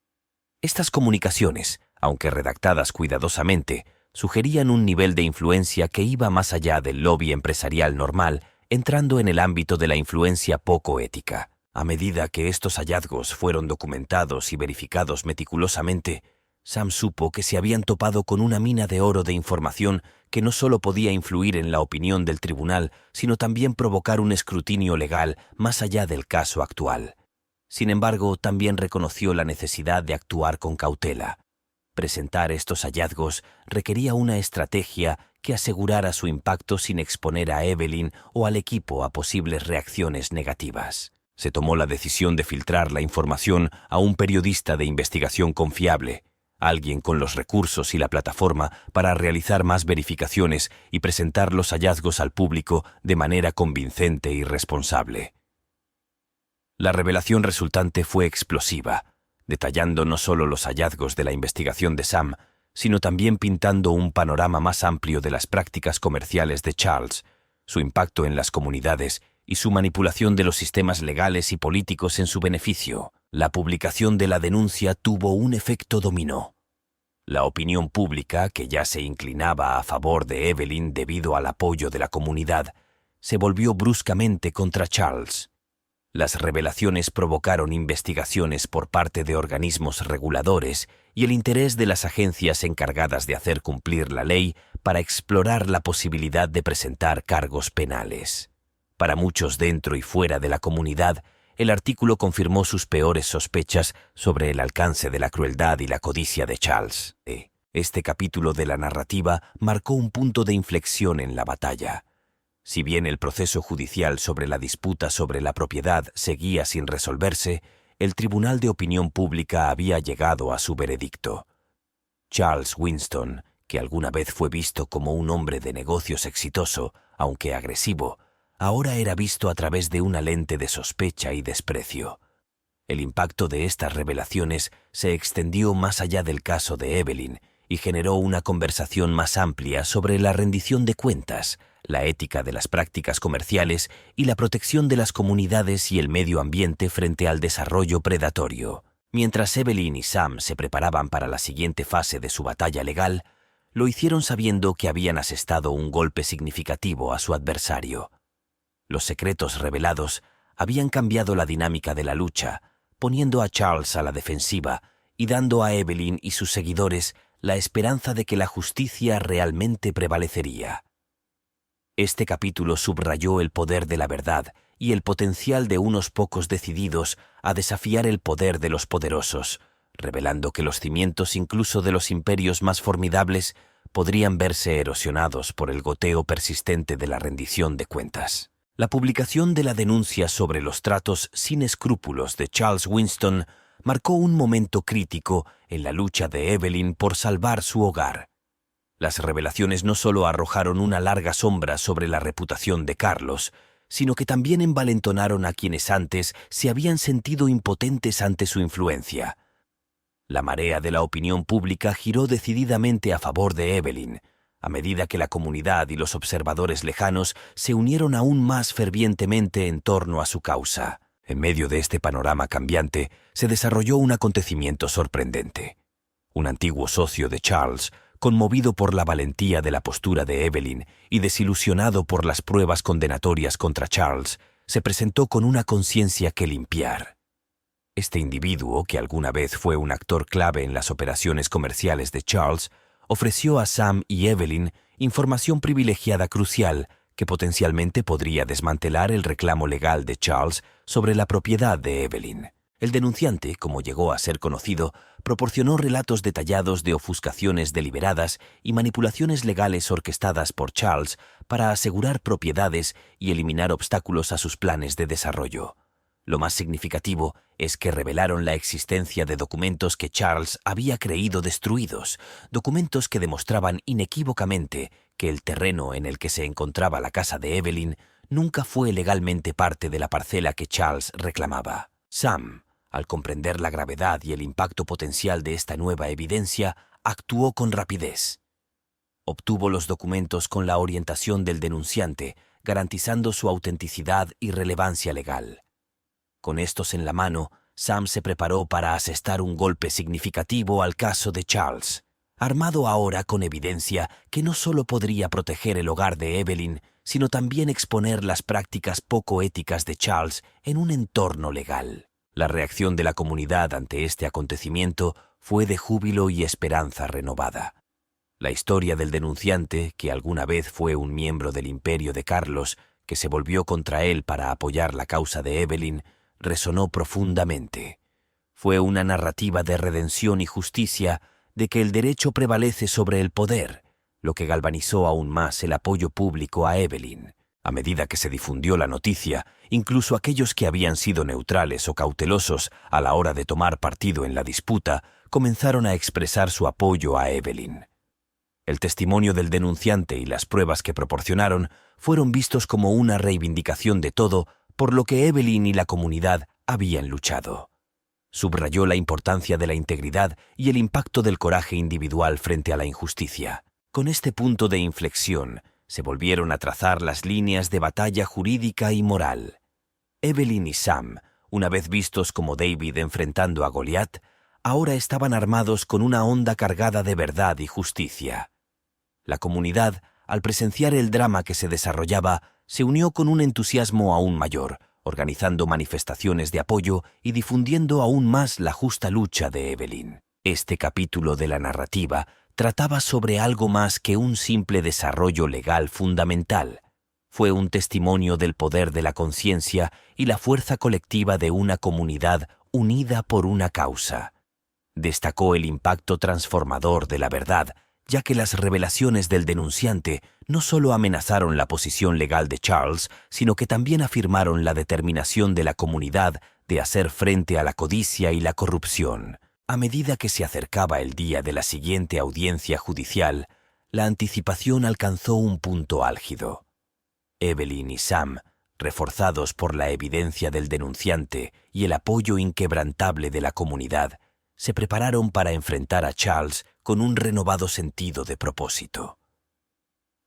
Estas comunicaciones, aunque redactadas cuidadosamente, sugerían un nivel de influencia que iba más allá del lobby empresarial normal, entrando en el ámbito de la influencia poco ética. A medida que estos hallazgos fueron documentados y verificados meticulosamente, Sam supo que se habían topado con una mina de oro de información que no solo podía influir en la opinión del tribunal, sino también provocar un escrutinio legal más allá del caso actual. Sin embargo, también reconoció la necesidad de actuar con cautela. Presentar estos hallazgos requería una estrategia que asegurara su impacto sin exponer a Evelyn o al equipo a posibles reacciones negativas. Se tomó la decisión de filtrar la información a un periodista de investigación confiable, alguien con los recursos y la plataforma para realizar más verificaciones y presentar los hallazgos al público de manera convincente y responsable. La revelación resultante fue explosiva, detallando no solo los hallazgos de la investigación de Sam, sino también pintando un panorama más amplio de las prácticas comerciales de Charles, su impacto en las comunidades y su manipulación de los sistemas legales y políticos en su beneficio. La publicación de la denuncia tuvo un efecto dominó. La opinión pública, que ya se inclinaba a favor de Evelyn debido al apoyo de la comunidad, se volvió bruscamente contra Charles. Las revelaciones provocaron investigaciones por parte de organismos reguladores y el interés de las agencias encargadas de hacer cumplir la ley para explorar la posibilidad de presentar cargos penales. Para muchos dentro y fuera de la comunidad, el artículo confirmó sus peores sospechas sobre el alcance de la crueldad y la codicia de Charles. Este capítulo de la narrativa marcó un punto de inflexión en la batalla. Si bien el proceso judicial sobre la disputa sobre la propiedad seguía sin resolverse, el Tribunal de Opinión Pública había llegado a su veredicto. Charles Winston, que alguna vez fue visto como un hombre de negocios exitoso, aunque agresivo, ahora era visto a través de una lente de sospecha y desprecio. El impacto de estas revelaciones se extendió más allá del caso de Evelyn y generó una conversación más amplia sobre la rendición de cuentas, la ética de las prácticas comerciales y la protección de las comunidades y el medio ambiente frente al desarrollo predatorio. Mientras Evelyn y Sam se preparaban para la siguiente fase de su batalla legal, lo hicieron sabiendo que habían asestado un golpe significativo a su adversario. Los secretos revelados habían cambiado la dinámica de la lucha, poniendo a Charles a la defensiva y dando a Evelyn y sus seguidores la esperanza de que la justicia realmente prevalecería. Este capítulo subrayó el poder de la verdad y el potencial de unos pocos decididos a desafiar el poder de los poderosos, revelando que los cimientos incluso de los imperios más formidables podrían verse erosionados por el goteo persistente de la rendición de cuentas. La publicación de la denuncia sobre los tratos sin escrúpulos de Charles Winston marcó un momento crítico en la lucha de Evelyn por salvar su hogar. Las revelaciones no solo arrojaron una larga sombra sobre la reputación de Carlos, sino que también envalentonaron a quienes antes se habían sentido impotentes ante su influencia. La marea de la opinión pública giró decididamente a favor de Evelyn, a medida que la comunidad y los observadores lejanos se unieron aún más fervientemente en torno a su causa. En medio de este panorama cambiante, se desarrolló un acontecimiento sorprendente. Un antiguo socio de Charles, conmovido por la valentía de la postura de Evelyn y desilusionado por las pruebas condenatorias contra Charles, se presentó con una conciencia que limpiar. Este individuo, que alguna vez fue un actor clave en las operaciones comerciales de Charles, ofreció a Sam y Evelyn información privilegiada crucial que potencialmente podría desmantelar el reclamo legal de Charles sobre la propiedad de Evelyn. El denunciante, como llegó a ser conocido, proporcionó relatos detallados de ofuscaciones deliberadas y manipulaciones legales orquestadas por Charles para asegurar propiedades y eliminar obstáculos a sus planes de desarrollo. Lo más significativo es que revelaron la existencia de documentos que Charles había creído destruidos, documentos que demostraban inequívocamente que el terreno en el que se encontraba la casa de Evelyn nunca fue legalmente parte de la parcela que Charles reclamaba. Sam, al comprender la gravedad y el impacto potencial de esta nueva evidencia, actuó con rapidez. Obtuvo los documentos con la orientación del denunciante, garantizando su autenticidad y relevancia legal. Con estos en la mano, Sam se preparó para asestar un golpe significativo al caso de Charles, armado ahora con evidencia que no solo podría proteger el hogar de Evelyn, sino también exponer las prácticas poco éticas de Charles en un entorno legal. La reacción de la comunidad ante este acontecimiento fue de júbilo y esperanza renovada. La historia del denunciante, que alguna vez fue un miembro del imperio de Carlos, que se volvió contra él para apoyar la causa de Evelyn, resonó profundamente. Fue una narrativa de redención y justicia, de que el derecho prevalece sobre el poder, lo que galvanizó aún más el apoyo público a Evelyn. A medida que se difundió la noticia, incluso aquellos que habían sido neutrales o cautelosos a la hora de tomar partido en la disputa, comenzaron a expresar su apoyo a Evelyn. El testimonio del denunciante y las pruebas que proporcionaron fueron vistos como una reivindicación de todo por lo que Evelyn y la comunidad habían luchado. Subrayó la importancia de la integridad y el impacto del coraje individual frente a la injusticia. Con este punto de inflexión, se volvieron a trazar las líneas de batalla jurídica y moral. Evelyn y Sam, una vez vistos como David enfrentando a Goliat, ahora estaban armados con una honda cargada de verdad y justicia. La comunidad, al presenciar el drama que se desarrollaba, se unió con un entusiasmo aún mayor, organizando manifestaciones de apoyo y difundiendo aún más la justa lucha de Evelyn. Este capítulo de la narrativa trataba sobre algo más que un simple desarrollo legal fundamental. Fue un testimonio del poder de la conciencia y la fuerza colectiva de una comunidad unida por una causa. Destacó el impacto transformador de la verdad, ya que las revelaciones del denunciante no solo amenazaron la posición legal de Charles, sino que también afirmaron la determinación de la comunidad de hacer frente a la codicia y la corrupción. A medida que se acercaba el día de la siguiente audiencia judicial, la anticipación alcanzó un punto álgido. Evelyn y Sam, reforzados por la evidencia del denunciante y el apoyo inquebrantable de la comunidad, se prepararon para enfrentar a Charles con un renovado sentido de propósito.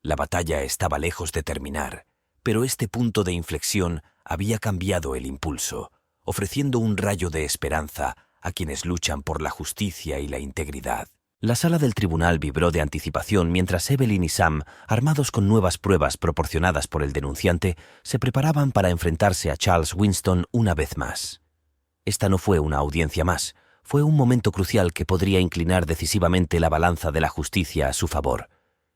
La batalla estaba lejos de terminar, pero este punto de inflexión había cambiado el impulso, ofreciendo un rayo de esperanza a quienes luchan por la justicia y la integridad. La sala del tribunal vibró de anticipación mientras Evelyn y Sam, armados con nuevas pruebas proporcionadas por el denunciante, se preparaban para enfrentarse a Charles Winston una vez más. Esta no fue una audiencia más, fue un momento crucial que podría inclinar decisivamente la balanza de la justicia a su favor.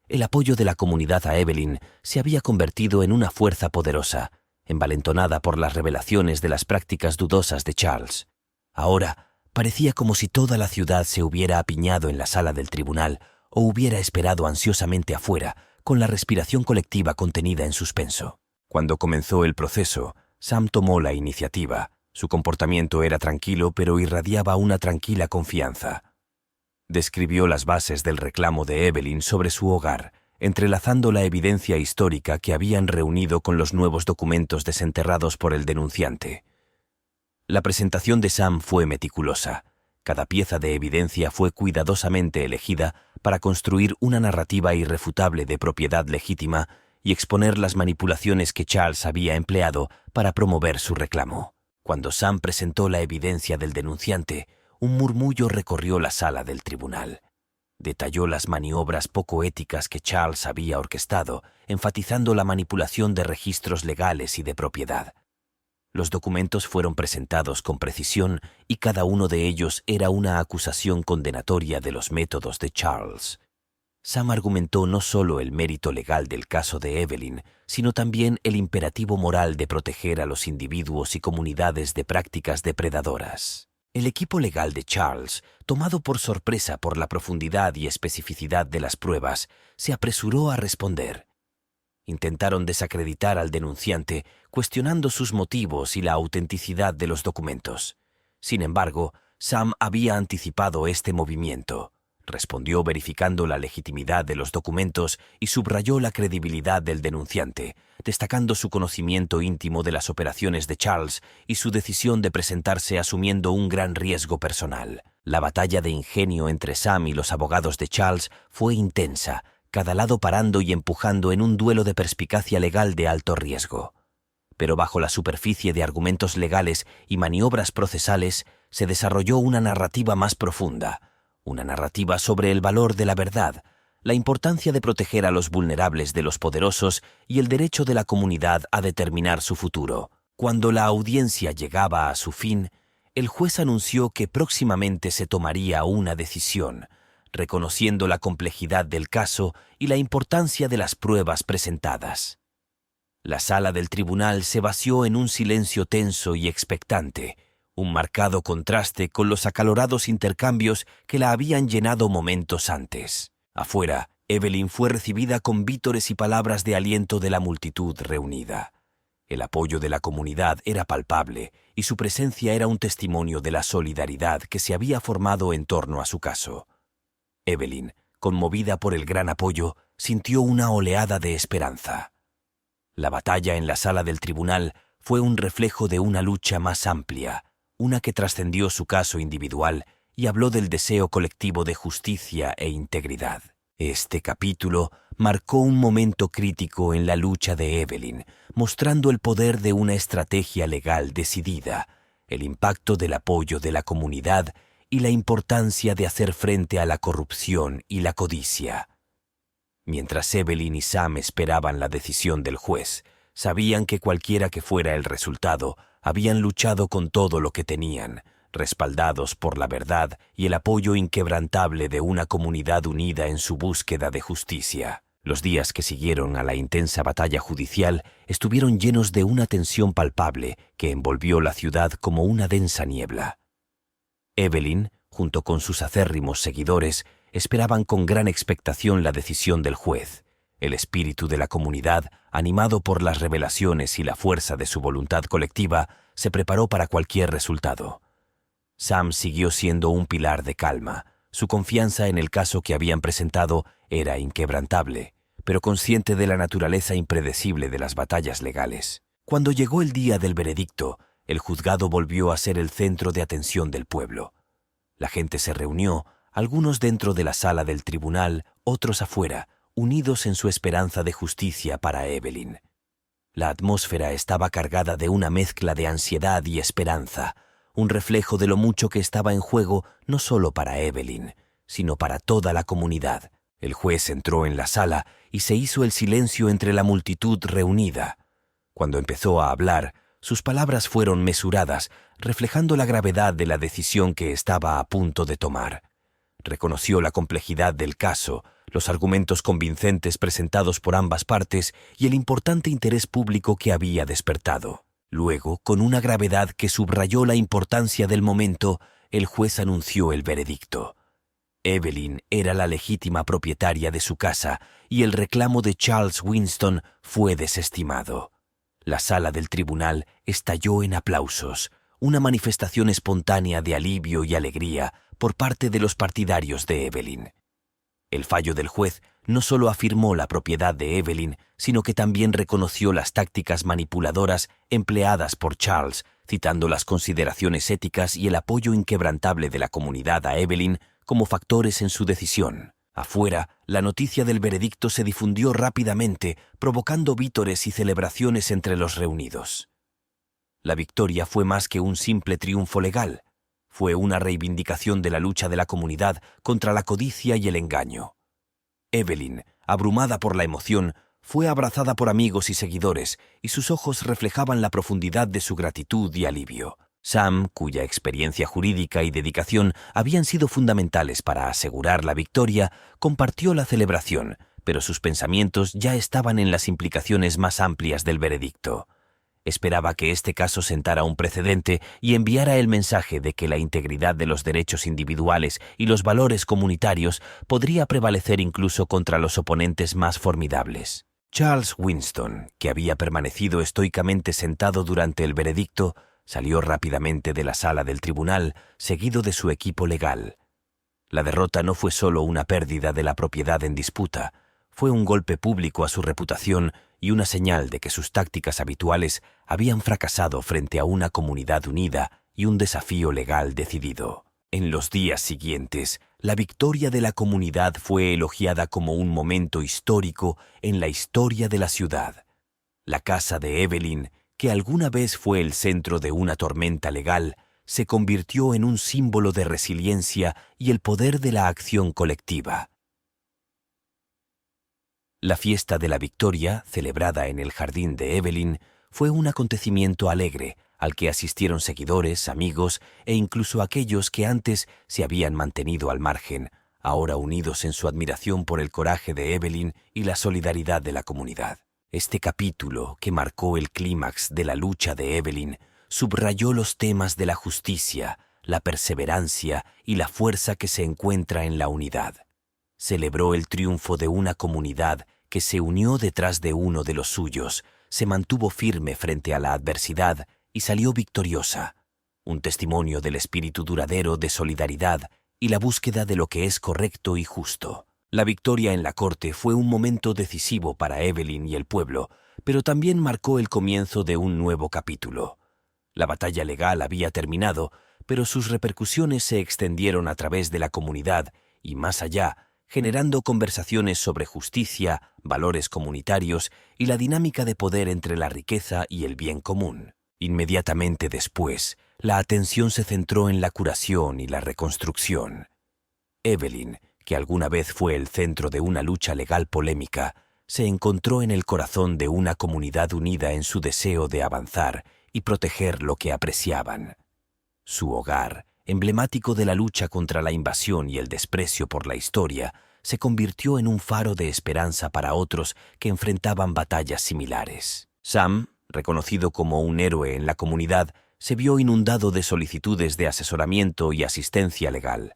El apoyo de la comunidad a Evelyn se había convertido en una fuerza poderosa, envalentonada por las revelaciones de las prácticas dudosas de Charles. Ahora, parecía como si toda la ciudad se hubiera apiñado en la sala del tribunal o hubiera esperado ansiosamente afuera, con la respiración colectiva contenida en suspenso. Cuando comenzó el proceso, Sam tomó la iniciativa. Su comportamiento era tranquilo, pero irradiaba una tranquila confianza. Describió las bases del reclamo de Evelyn sobre su hogar, entrelazando la evidencia histórica que habían reunido con los nuevos documentos desenterrados por el denunciante. La presentación de Sam fue meticulosa. Cada pieza de evidencia fue cuidadosamente elegida para construir una narrativa irrefutable de propiedad legítima y exponer las manipulaciones que Charles había empleado para promover su reclamo. Cuando Sam presentó la evidencia del denunciante, un murmullo recorrió la sala del tribunal. Detalló las maniobras poco éticas que Charles había orquestado, enfatizando la manipulación de registros legales y de propiedad. Los documentos fueron presentados con precisión y cada uno de ellos era una acusación condenatoria de los métodos de Charles. Sam argumentó no solo el mérito legal del caso de Evelyn, sino también el imperativo moral de proteger a los individuos y comunidades de prácticas depredadoras. El equipo legal de Charles, tomado por sorpresa por la profundidad y especificidad de las pruebas, se apresuró a responder. Intentaron desacreditar al denunciante, cuestionando sus motivos y la autenticidad de los documentos. Sin embargo, Sam había anticipado este movimiento. Respondió verificando la legitimidad de los documentos y subrayó la credibilidad del denunciante, destacando su conocimiento íntimo de las operaciones de Charles y su decisión de presentarse asumiendo un gran riesgo personal. La batalla de ingenio entre Sam y los abogados de Charles fue intensa, cada lado parando y empujando en un duelo de perspicacia legal de alto riesgo. Pero bajo la superficie de argumentos legales y maniobras procesales se desarrolló una narrativa más profunda, una narrativa sobre el valor de la verdad, la importancia de proteger a los vulnerables de los poderosos y el derecho de la comunidad a determinar su futuro. Cuando la audiencia llegaba a su fin, el juez anunció que próximamente se tomaría una decisión, reconociendo la complejidad del caso y la importancia de las pruebas presentadas. La sala del tribunal se vació en un silencio tenso y expectante, un marcado contraste con los acalorados intercambios que la habían llenado momentos antes. Afuera, Evelyn fue recibida con vítores y palabras de aliento de la multitud reunida. El apoyo de la comunidad era palpable y su presencia era un testimonio de la solidaridad que se había formado en torno a su caso. Evelyn, conmovida por el gran apoyo, sintió una oleada de esperanza. La batalla en la sala del tribunal fue un reflejo de una lucha más amplia, una que trascendió su caso individual y habló del deseo colectivo de justicia e integridad. Este capítulo marcó un momento crítico en la lucha de Evelyn, mostrando el poder de una estrategia legal decidida, el impacto del apoyo de la comunidad y la importancia de hacer frente a la corrupción y la codicia. Mientras Evelyn y Sam esperaban la decisión del juez, sabían que cualquiera que fuera el resultado, habían luchado con todo lo que tenían, respaldados por la verdad y el apoyo inquebrantable de una comunidad unida en su búsqueda de justicia. Los días que siguieron a la intensa batalla judicial estuvieron llenos de una tensión palpable que envolvió la ciudad como una densa niebla. Evelyn, junto con sus acérrimos seguidores, esperaban con gran expectación la decisión del juez. El espíritu de la comunidad, animado por las revelaciones y la fuerza de su voluntad colectiva, se preparó para cualquier resultado. Sam siguió siendo un pilar de calma. Su confianza en el caso que habían presentado era inquebrantable, pero consciente de la naturaleza impredecible de las batallas legales. Cuando llegó el día del veredicto, el juzgado volvió a ser el centro de atención del pueblo. La gente se reunió, algunos dentro de la sala del tribunal, otros afuera, unidos en su esperanza de justicia para Evelyn. La atmósfera estaba cargada de una mezcla de ansiedad y esperanza, un reflejo de lo mucho que estaba en juego no solo para Evelyn, sino para toda la comunidad. El juez entró en la sala y se hizo el silencio entre la multitud reunida. Cuando empezó a hablar, sus palabras fueron mesuradas, reflejando la gravedad de la decisión que estaba a punto de tomar. Reconoció la complejidad del caso, los argumentos convincentes presentados por ambas partes y el importante interés público que había despertado. Luego, con una gravedad que subrayó la importancia del momento, el juez anunció el veredicto. Evelyn era la legítima propietaria de su casa y el reclamo de Charles Winston fue desestimado. La sala del tribunal estalló en aplausos, una manifestación espontánea de alivio y alegría por parte de los partidarios de Evelyn. El fallo del juez no solo afirmó la propiedad de Evelyn, sino que también reconoció las tácticas manipuladoras empleadas por Charles, citando las consideraciones éticas y el apoyo inquebrantable de la comunidad a Evelyn como factores en su decisión. Afuera, la noticia del veredicto se difundió rápidamente, provocando vítores y celebraciones entre los reunidos. La victoria fue más que un simple triunfo legal. Fue una reivindicación de la lucha de la comunidad contra la codicia y el engaño. Evelyn, abrumada por la emoción, fue abrazada por amigos y seguidores, y sus ojos reflejaban la profundidad de su gratitud y alivio. Sam, cuya experiencia jurídica y dedicación habían sido fundamentales para asegurar la victoria, compartió la celebración, pero sus pensamientos ya estaban en las implicaciones más amplias del veredicto. Esperaba que este caso sentara un precedente y enviara el mensaje de que la integridad de los derechos individuales y los valores comunitarios podría prevalecer incluso contra los oponentes más formidables. Charles Winston, que había permanecido estoicamente sentado durante el veredicto, salió rápidamente de la sala del tribunal, seguido de su equipo legal. La derrota no fue solo una pérdida de la propiedad en disputa, fue un golpe público a su reputación y una señal de que sus tácticas habituales habían fracasado frente a una comunidad unida y un desafío legal decidido. En los días siguientes, la victoria de la comunidad fue elogiada como un momento histórico en la historia de la ciudad. La casa de Evelyn, que alguna vez fue el centro de una tormenta legal, se convirtió en un símbolo de resiliencia y el poder de la acción colectiva. La fiesta de la victoria, celebrada en el jardín de Evelyn, fue un acontecimiento alegre al que asistieron seguidores, amigos e incluso aquellos que antes se habían mantenido al margen, ahora unidos en su admiración por el coraje de Evelyn y la solidaridad de la comunidad. Este capítulo, que marcó el clímax de la lucha de Evelyn, subrayó los temas de la justicia, la perseverancia y la fuerza que se encuentra en la unidad. Celebró el triunfo de una comunidad que se unió detrás de uno de los suyos, se mantuvo firme frente a la adversidad y salió victoriosa, un testimonio del espíritu duradero de solidaridad y la búsqueda de lo que es correcto y justo. La victoria en la corte fue un momento decisivo para Evelyn y el pueblo, pero también marcó el comienzo de un nuevo capítulo. La batalla legal había terminado, pero sus repercusiones se extendieron a través de la comunidad y más allá, generando conversaciones sobre justicia, valores comunitarios y la dinámica de poder entre la riqueza y el bien común. Inmediatamente después, la atención se centró en la curación y la reconstrucción. Evelyn, que alguna vez fue el centro de una lucha legal polémica, se encontró en el corazón de una comunidad unida en su deseo de avanzar y proteger lo que apreciaban. Su hogar, emblemático de la lucha contra la invasión y el desprecio por la historia, se convirtió en un faro de esperanza para otros que enfrentaban batallas similares. Sam, reconocido como un héroe en la comunidad, se vio inundado de solicitudes de asesoramiento y asistencia legal.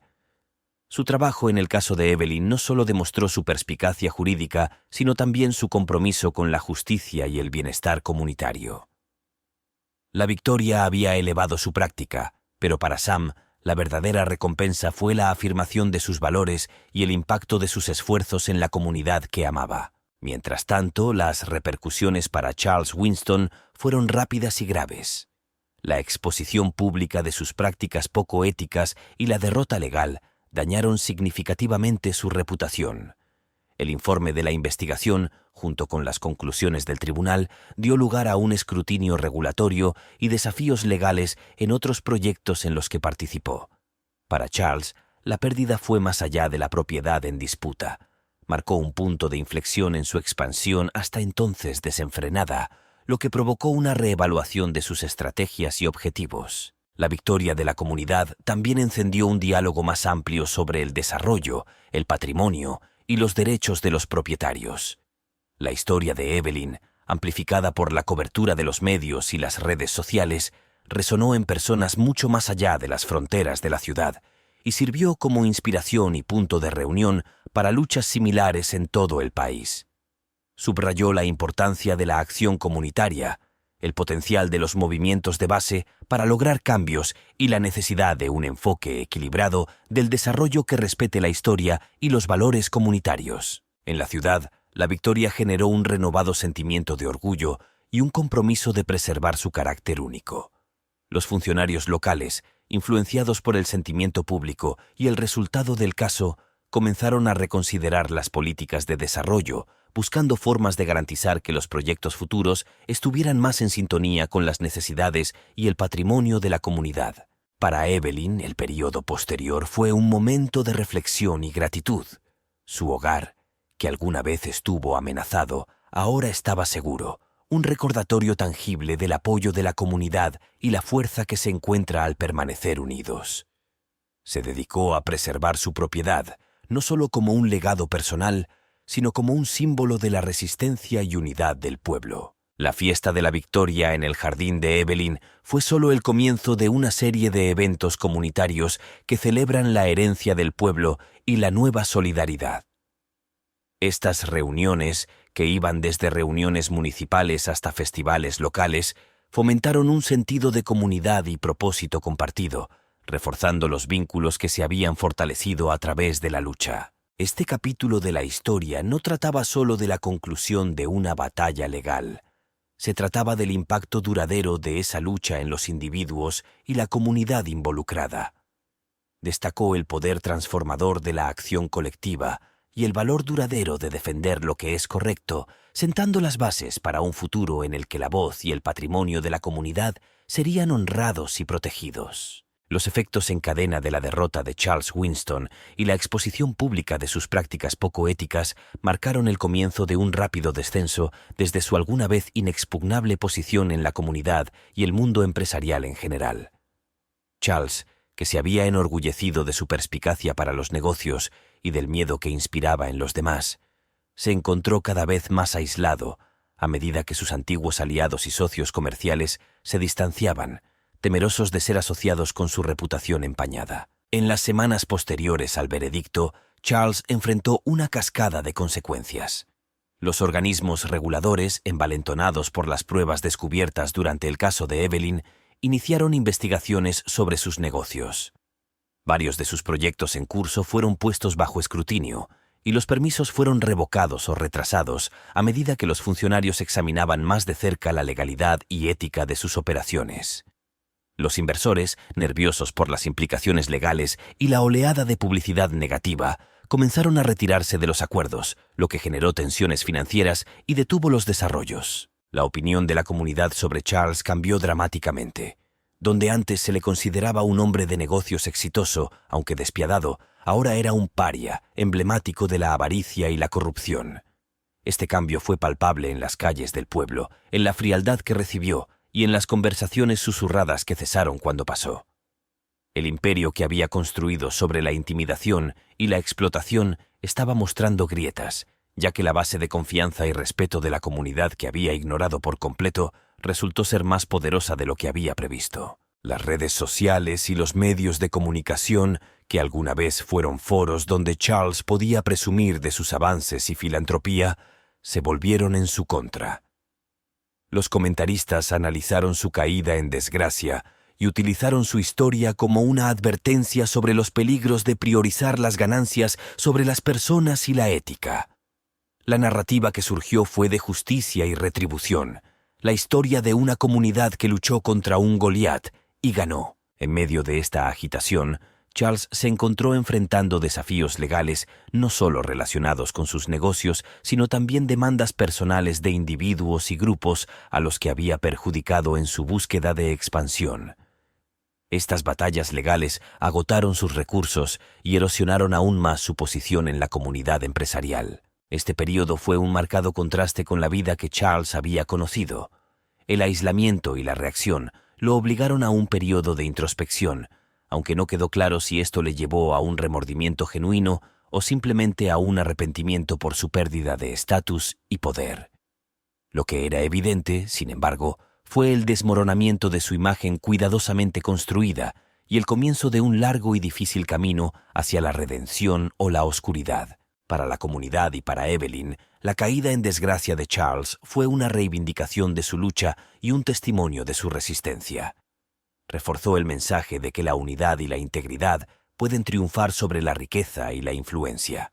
Su trabajo en el caso de Evelyn no solo demostró su perspicacia jurídica, sino también su compromiso con la justicia y el bienestar comunitario. La victoria había elevado su práctica, pero para Sam, la verdadera recompensa fue la afirmación de sus valores y el impacto de sus esfuerzos en la comunidad que amaba. Mientras tanto, las repercusiones para Charles Winston fueron rápidas y graves. La exposición pública de sus prácticas poco éticas y la derrota legal dañaron significativamente su reputación. El informe de la investigación, junto con las conclusiones del tribunal, dio lugar a un escrutinio regulatorio y desafíos legales en otros proyectos en los que participó. Para Charles, la pérdida fue más allá de la propiedad en disputa. Marcó un punto de inflexión en su expansión hasta entonces desenfrenada, lo que provocó una reevaluación de sus estrategias y objetivos. La victoria de la comunidad también encendió un diálogo más amplio sobre el desarrollo, el patrimonio y los derechos de los propietarios. La historia de Evelyn, amplificada por la cobertura de los medios y las redes sociales, resonó en personas mucho más allá de las fronteras de la ciudad y sirvió como inspiración y punto de reunión para luchas similares en todo el país. Subrayó la importancia de la acción comunitaria, el potencial de los movimientos de base para lograr cambios y la necesidad de un enfoque equilibrado del desarrollo que respete la historia y los valores comunitarios. En la ciudad, la victoria generó un renovado sentimiento de orgullo y un compromiso de preservar su carácter único. Los funcionarios locales, influenciados por el sentimiento público y el resultado del caso, comenzaron a reconsiderar las políticas de desarrollo, buscando formas de garantizar que los proyectos futuros estuvieran más en sintonía con las necesidades y el patrimonio de la comunidad. Para Evelyn, el período posterior fue un momento de reflexión y gratitud. Su hogar, que alguna vez estuvo amenazado, ahora estaba seguro, un recordatorio tangible del apoyo de la comunidad y la fuerza que se encuentra al permanecer unidos. Se dedicó a preservar su propiedad, no solo como un legado personal, sino como un símbolo de la resistencia y unidad del pueblo. La fiesta de la victoria en el jardín de Evelyn fue solo el comienzo de una serie de eventos comunitarios que celebran la herencia del pueblo y la nueva solidaridad. Estas reuniones, que iban desde reuniones municipales hasta festivales locales, fomentaron un sentido de comunidad y propósito compartido, reforzando los vínculos que se habían fortalecido a través de la lucha. Este capítulo de la historia no trataba solo de la conclusión de una batalla legal. Se trataba del impacto duradero de esa lucha en los individuos y la comunidad involucrada. Destacó el poder transformador de la acción colectiva y el valor duradero de defender lo que es correcto, sentando las bases para un futuro en el que la voz y el patrimonio de la comunidad serían honrados y protegidos. Los efectos en cadena de la derrota de Charles Winston y la exposición pública de sus prácticas poco éticas marcaron el comienzo de un rápido descenso desde su alguna vez inexpugnable posición en la comunidad y el mundo empresarial en general. Charles, que se había enorgullecido de su perspicacia para los negocios y del miedo que inspiraba en los demás, se encontró cada vez más aislado a medida que sus antiguos aliados y socios comerciales se distanciaban, temerosos de ser asociados con su reputación empañada. En las semanas posteriores al veredicto, Charles enfrentó una cascada de consecuencias. Los organismos reguladores, envalentonados por las pruebas descubiertas durante el caso de Evelyn, iniciaron investigaciones sobre sus negocios. Varios de sus proyectos en curso fueron puestos bajo escrutinio, y los permisos fueron revocados o retrasados a medida que los funcionarios examinaban más de cerca la legalidad y ética de sus operaciones. Los inversores, nerviosos por las implicaciones legales y la oleada de publicidad negativa, comenzaron a retirarse de los acuerdos, lo que generó tensiones financieras y detuvo los desarrollos. La opinión de la comunidad sobre Charles cambió dramáticamente. Donde antes se le consideraba un hombre de negocios exitoso, aunque despiadado, ahora era un paria, emblemático de la avaricia y la corrupción. Este cambio fue palpable en las calles del pueblo, en la frialdad que recibió y en las conversaciones susurradas que cesaron cuando pasó. El imperio que había construido sobre la intimidación y la explotación estaba mostrando grietas, ya que la base de confianza y respeto de la comunidad que había ignorado por completo resultó ser más poderosa de lo que había previsto. Las redes sociales y los medios de comunicación, que alguna vez fueron foros donde Charles podía presumir de sus avances y filantropía, se volvieron en su contra. Los comentaristas analizaron su caída en desgracia y utilizaron su historia como una advertencia sobre los peligros de priorizar las ganancias sobre las personas y la ética. La narrativa que surgió fue de justicia y retribución, la historia de una comunidad que luchó contra un Goliat y ganó. En medio de esta agitación, Charles se encontró enfrentando desafíos legales no solo relacionados con sus negocios, sino también demandas personales de individuos y grupos a los que había perjudicado en su búsqueda de expansión. Estas batallas legales agotaron sus recursos y erosionaron aún más su posición en la comunidad empresarial. Este período fue un marcado contraste con la vida que Charles había conocido. El aislamiento y la reacción lo obligaron a un período de introspección, aunque no quedó claro si esto le llevó a un remordimiento genuino o simplemente a un arrepentimiento por su pérdida de estatus y poder. Lo que era evidente, sin embargo, fue el desmoronamiento de su imagen cuidadosamente construida y el comienzo de un largo y difícil camino hacia la redención o la oscuridad. Para la comunidad y para Evelyn, la caída en desgracia de Charles fue una reivindicación de su lucha y un testimonio de su resistencia. Reforzó el mensaje de que la unidad y la integridad pueden triunfar sobre la riqueza y la influencia.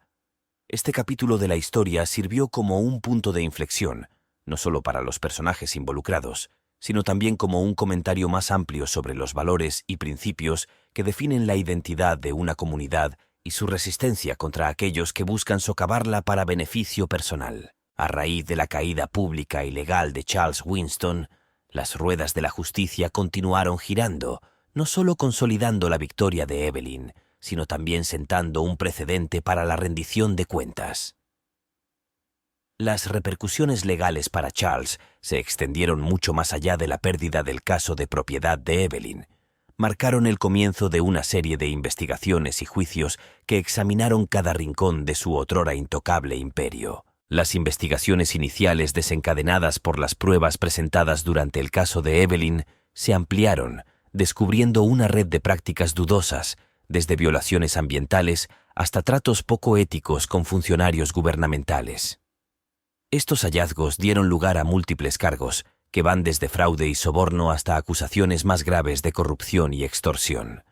Este capítulo de la historia sirvió como un punto de inflexión, no solo para los personajes involucrados, sino también como un comentario más amplio sobre los valores y principios que definen la identidad de una comunidad y su resistencia contra aquellos que buscan socavarla para beneficio personal. A raíz de la caída pública y legal de Charles Winston, las ruedas de la justicia continuaron girando, no solo consolidando la victoria de Evelyn, sino también sentando un precedente para la rendición de cuentas. Las repercusiones legales para Charles se extendieron mucho más allá de la pérdida del caso de propiedad de Evelyn. Marcaron el comienzo de una serie de investigaciones y juicios que examinaron cada rincón de su otrora intocable imperio. Las investigaciones iniciales desencadenadas por las pruebas presentadas durante el caso de Evelyn se ampliaron, descubriendo una red de prácticas dudosas, desde violaciones ambientales hasta tratos poco éticos con funcionarios gubernamentales. Estos hallazgos dieron lugar a múltiples cargos, que van desde fraude y soborno hasta acusaciones más graves de corrupción y extorsión.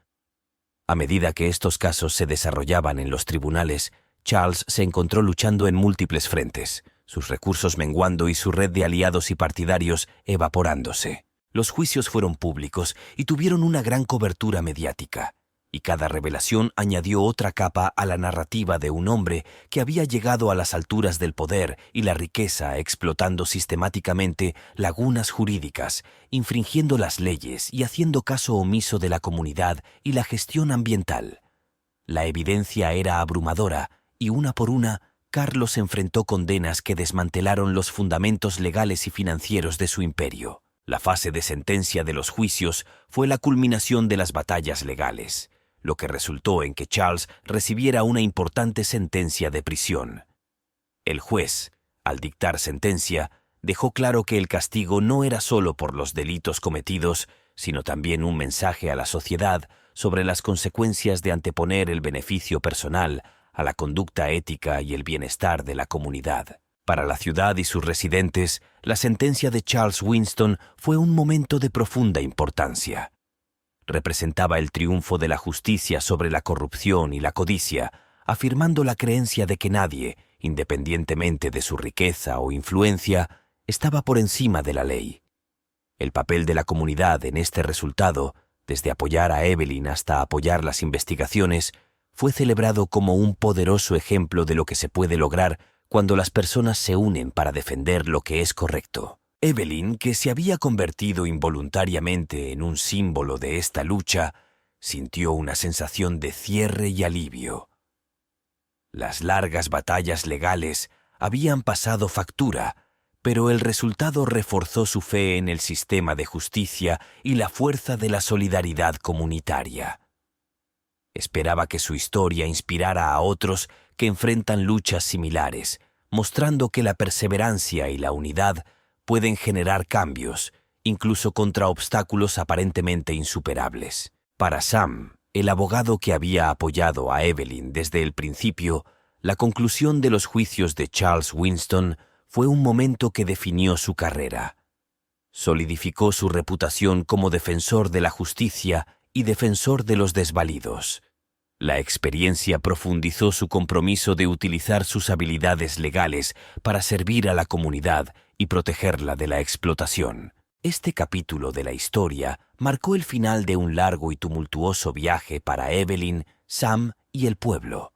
A medida que estos casos se desarrollaban en los tribunales, Charles se encontró luchando en múltiples frentes, sus recursos menguando y su red de aliados y partidarios evaporándose. Los juicios fueron públicos y tuvieron una gran cobertura mediática, y cada revelación añadió otra capa a la narrativa de un hombre que había llegado a las alturas del poder y la riqueza explotando sistemáticamente lagunas jurídicas, infringiendo las leyes y haciendo caso omiso de la comunidad y la gestión ambiental. La evidencia era abrumadora y una por una, Carlos enfrentó condenas que desmantelaron los fundamentos legales y financieros de su imperio. La fase de sentencia de los juicios fue la culminación de las batallas legales, lo que resultó en que Charles recibiera una importante sentencia de prisión. El juez, al dictar sentencia, dejó claro que el castigo no era solo por los delitos cometidos, sino también un mensaje a la sociedad sobre las consecuencias de anteponer el beneficio personal a la conducta ética y el bienestar de la comunidad. Para la ciudad y sus residentes, la sentencia de Charles Winston fue un momento de profunda importancia. Representaba el triunfo de la justicia sobre la corrupción y la codicia, afirmando la creencia de que nadie, independientemente de su riqueza o influencia, estaba por encima de la ley. El papel de la comunidad en este resultado, desde apoyar a Evelyn hasta apoyar las investigaciones, fue celebrado como un poderoso ejemplo de lo que se puede lograr cuando las personas se unen para defender lo que es correcto. Evelyn, que se había convertido involuntariamente en un símbolo de esta lucha, sintió una sensación de cierre y alivio. Las largas batallas legales habían pasado factura, pero el resultado reforzó su fe en el sistema de justicia y la fuerza de la solidaridad comunitaria. Esperaba que su historia inspirara a otros que enfrentan luchas similares, mostrando que la perseverancia y la unidad pueden generar cambios, incluso contra obstáculos aparentemente insuperables. Para Sam, el abogado que había apoyado a Evelyn desde el principio, la conclusión de los juicios de Charles Winston fue un momento que definió su carrera. Solidificó su reputación como defensor de la justicia y defensor de los desvalidos. La experiencia profundizó su compromiso de utilizar sus habilidades legales para servir a la comunidad y protegerla de la explotación. Este capítulo de la historia marcó el final de un largo y tumultuoso viaje para Evelyn, Sam y el pueblo.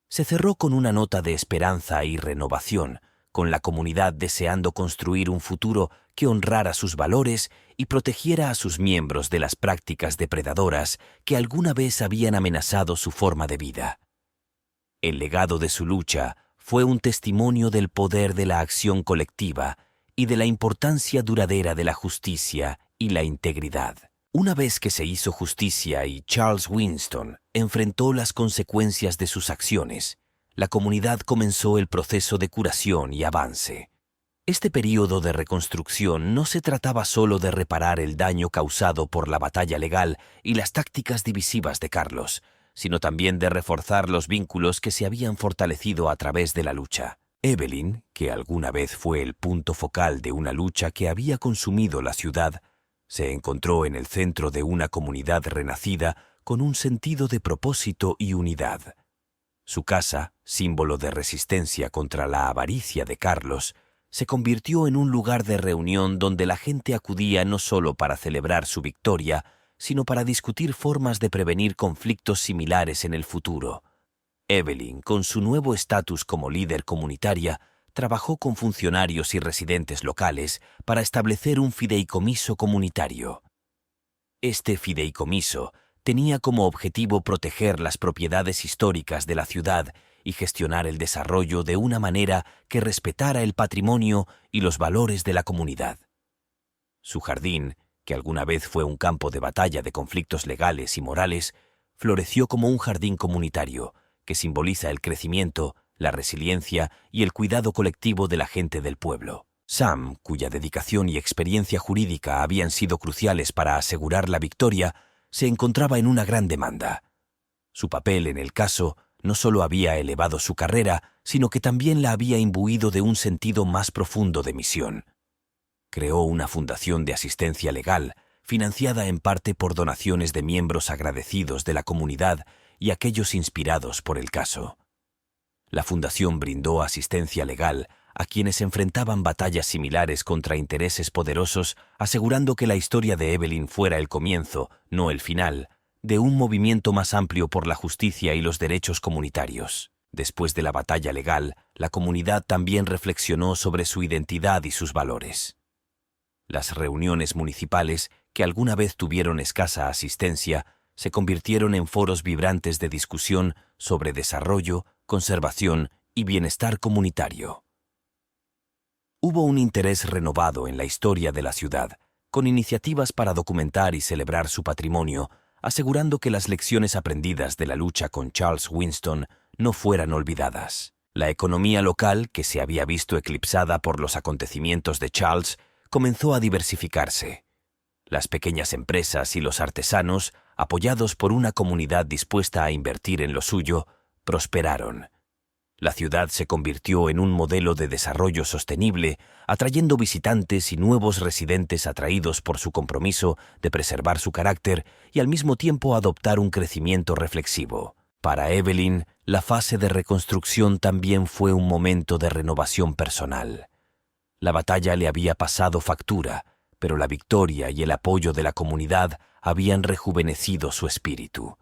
Se cerró con una nota de esperanza y renovación, con la comunidad deseando construir un futuro que honrara sus valores y protegiera a sus miembros de las prácticas depredadoras que alguna vez habían amenazado su forma de vida. El legado de su lucha fue un testimonio del poder de la acción colectiva y de la importancia duradera de la justicia y la integridad. Una vez que se hizo justicia y Charles Winston enfrentó las consecuencias de sus acciones, la comunidad comenzó el proceso de curación y avance. Este período de reconstrucción no se trataba solo de reparar el daño causado por la batalla legal y las tácticas divisivas de Carlos, sino también de reforzar los vínculos que se habían fortalecido a través de la lucha. Evelyn, que alguna vez fue el punto focal de una lucha que había consumido la ciudad, se encontró en el centro de una comunidad renacida con un sentido de propósito y unidad. Su casa, símbolo de resistencia contra la avaricia de Carlos, se convirtió en un lugar de reunión donde la gente acudía no solo para celebrar su victoria, sino para discutir formas de prevenir conflictos similares en el futuro. Evelyn, con su nuevo estatus como líder comunitaria, trabajó con funcionarios y residentes locales para establecer un fideicomiso comunitario. Este fideicomiso tenía como objetivo proteger las propiedades históricas de la ciudad y gestionar el desarrollo de una manera que respetara el patrimonio y los valores de la comunidad. Su jardín, que alguna vez fue un campo de batalla de conflictos legales y morales, floreció como un jardín comunitario que simboliza el crecimiento, la resiliencia y el cuidado colectivo de la gente del pueblo. Sam, cuya dedicación y experiencia jurídica habían sido cruciales para asegurar la victoria, se encontraba en una gran demanda. Su papel en el caso no solo había elevado su carrera, sino que también la había imbuido de un sentido más profundo de misión. Creó una fundación de asistencia legal, financiada en parte por donaciones de miembros agradecidos de la comunidad y aquellos inspirados por el caso. La fundación brindó asistencia legal a quienes enfrentaban batallas similares contra intereses poderosos, asegurando que la historia de Evelyn fuera el comienzo, no el final, de un movimiento más amplio por la justicia y los derechos comunitarios. Después de la batalla legal, la comunidad también reflexionó sobre su identidad y sus valores. Las reuniones municipales, que alguna vez tuvieron escasa asistencia, se convirtieron en foros vibrantes de discusión sobre desarrollo, conservación y bienestar comunitario. Hubo un interés renovado en la historia de la ciudad, con iniciativas para documentar y celebrar su patrimonio, asegurando que las lecciones aprendidas de la lucha con Charles Winston no fueran olvidadas. La economía local, que se había visto eclipsada por los acontecimientos de Charles, comenzó a diversificarse. Las pequeñas empresas y los artesanos, apoyados por una comunidad dispuesta a invertir en lo suyo, prosperaron. La ciudad se convirtió en un modelo de desarrollo sostenible, atrayendo visitantes y nuevos residentes atraídos por su compromiso de preservar su carácter y al mismo tiempo adoptar un crecimiento reflexivo. Para Evelyn, la fase de reconstrucción también fue un momento de renovación personal. La batalla le había pasado factura, pero la victoria y el apoyo de la comunidad habían rejuvenecido su espíritu.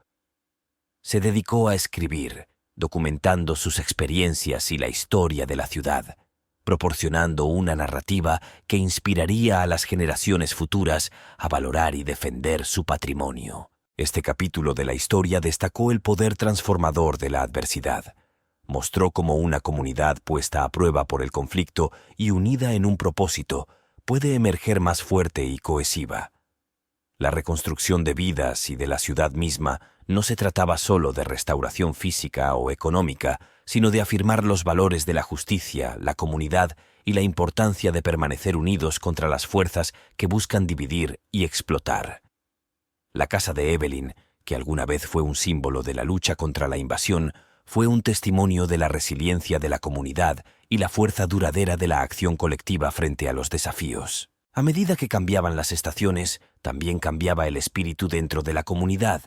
Se dedicó a escribir, documentando sus experiencias y la historia de la ciudad, proporcionando una narrativa que inspiraría a las generaciones futuras a valorar y defender su patrimonio. Este capítulo de la historia destacó el poder transformador de la adversidad. Mostró cómo una comunidad puesta a prueba por el conflicto y unida en un propósito puede emerger más fuerte y cohesiva. La reconstrucción de vidas y de la ciudad misma no se trataba solo de restauración física o económica, sino de afirmar los valores de la justicia, la comunidad y la importancia de permanecer unidos contra las fuerzas que buscan dividir y explotar. La casa de Evelyn, que alguna vez fue un símbolo de la lucha contra la invasión, fue un testimonio de la resiliencia de la comunidad y la fuerza duradera de la acción colectiva frente a los desafíos. A medida que cambiaban las estaciones, también cambiaba el espíritu dentro de la comunidad.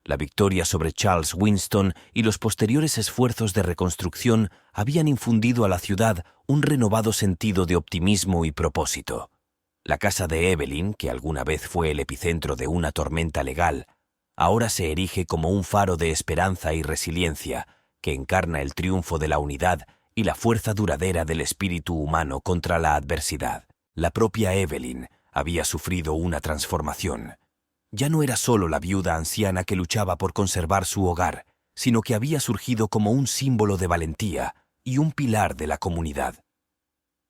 La victoria sobre Charles Winston y los posteriores esfuerzos de reconstrucción habían infundido a la ciudad un renovado sentido de optimismo y propósito. La casa de Evelyn, que alguna vez fue el epicentro de una tormenta legal, ahora se erige como un faro de esperanza y resiliencia que encarna el triunfo de la unidad y la fuerza duradera del espíritu humano contra la adversidad. La propia Evelyn había sufrido una transformación. Ya no era solo la viuda anciana que luchaba por conservar su hogar, sino que había surgido como un símbolo de valentía y un pilar de la comunidad.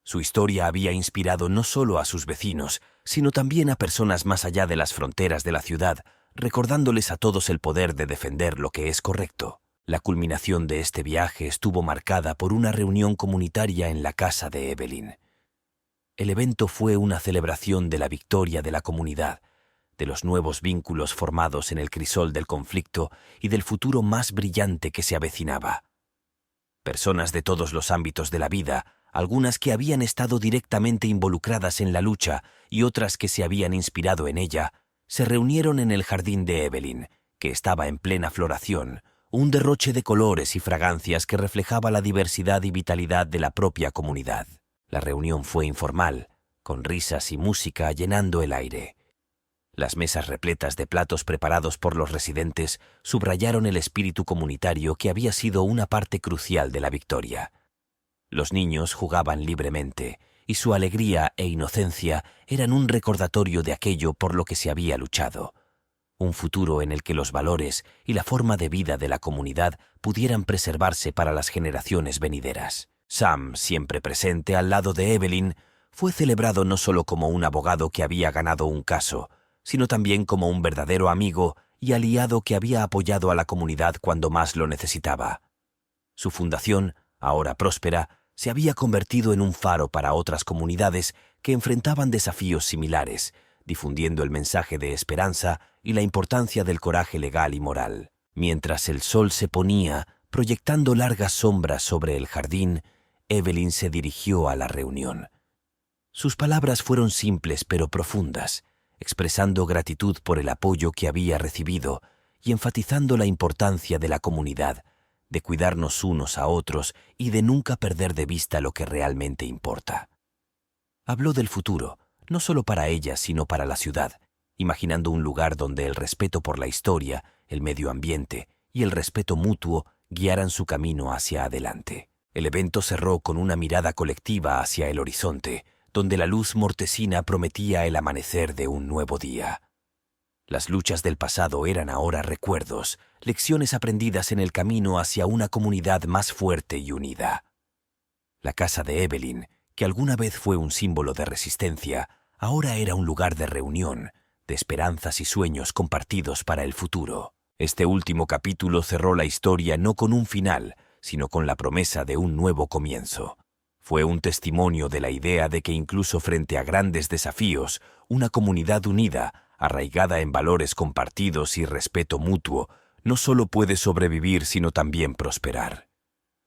Su historia había inspirado no solo a sus vecinos, sino también a personas más allá de las fronteras de la ciudad, recordándoles a todos el poder de defender lo que es correcto. La culminación de este viaje estuvo marcada por una reunión comunitaria en la casa de Evelyn. El evento fue una celebración de la victoria de la comunidad, de los nuevos vínculos formados en el crisol del conflicto y del futuro más brillante que se avecinaba. Personas de todos los ámbitos de la vida, algunas que habían estado directamente involucradas en la lucha y otras que se habían inspirado en ella, se reunieron en el jardín de Evelyn, que estaba en plena floración, un derroche de colores y fragancias que reflejaba la diversidad y vitalidad de la propia comunidad. La reunión fue informal, con risas y música llenando el aire. Las mesas repletas de platos preparados por los residentes subrayaron el espíritu comunitario que había sido una parte crucial de la victoria. Los niños jugaban libremente, y su alegría e inocencia eran un recordatorio de aquello por lo que se había luchado. un futuro en el que los valores y la forma de vida de la comunidad pudieran preservarse para las generaciones venideras. Sam, siempre presente al lado de Evelyn, fue celebrado no solo como un abogado que había ganado un caso, sino también como un verdadero amigo y aliado que había apoyado a la comunidad cuando más lo necesitaba. Su fundación, ahora próspera, se había convertido en un faro para otras comunidades que enfrentaban desafíos similares, difundiendo el mensaje de esperanza y la importancia del coraje legal y moral. Mientras el sol se ponía, proyectando largas sombras sobre el jardín, Evelyn se dirigió a la reunión. Sus palabras fueron simples pero profundas, expresando gratitud por el apoyo que había recibido y enfatizando la importancia de la comunidad, de cuidarnos unos a otros y de nunca perder de vista lo que realmente importa. Habló del futuro, no solo para ella, sino para la ciudad, imaginando un lugar donde el respeto por la historia, el medio ambiente y el respeto mutuo guiaran su camino hacia adelante. El evento cerró con una mirada colectiva hacia el horizonte, donde la luz mortecina prometía el amanecer de un nuevo día. Las luchas del pasado eran ahora recuerdos, lecciones aprendidas en el camino hacia una comunidad más fuerte y unida. La casa de Evelyn, que alguna vez fue un símbolo de resistencia, ahora era un lugar de reunión, de esperanzas y sueños compartidos para el futuro. Este último capítulo cerró la historia no con un final, sino con la promesa de un nuevo comienzo. Fue un testimonio de la idea de que incluso frente a grandes desafíos, una comunidad unida, arraigada en valores compartidos y respeto mutuo, no solo puede sobrevivir sino también prosperar.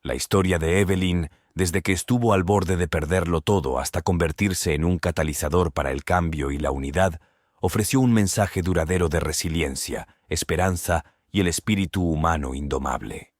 La historia de Evelyn, desde que estuvo al borde de perderlo todo hasta convertirse en un catalizador para el cambio y la unidad, ofreció un mensaje duradero de resiliencia, esperanza y el espíritu humano indomable.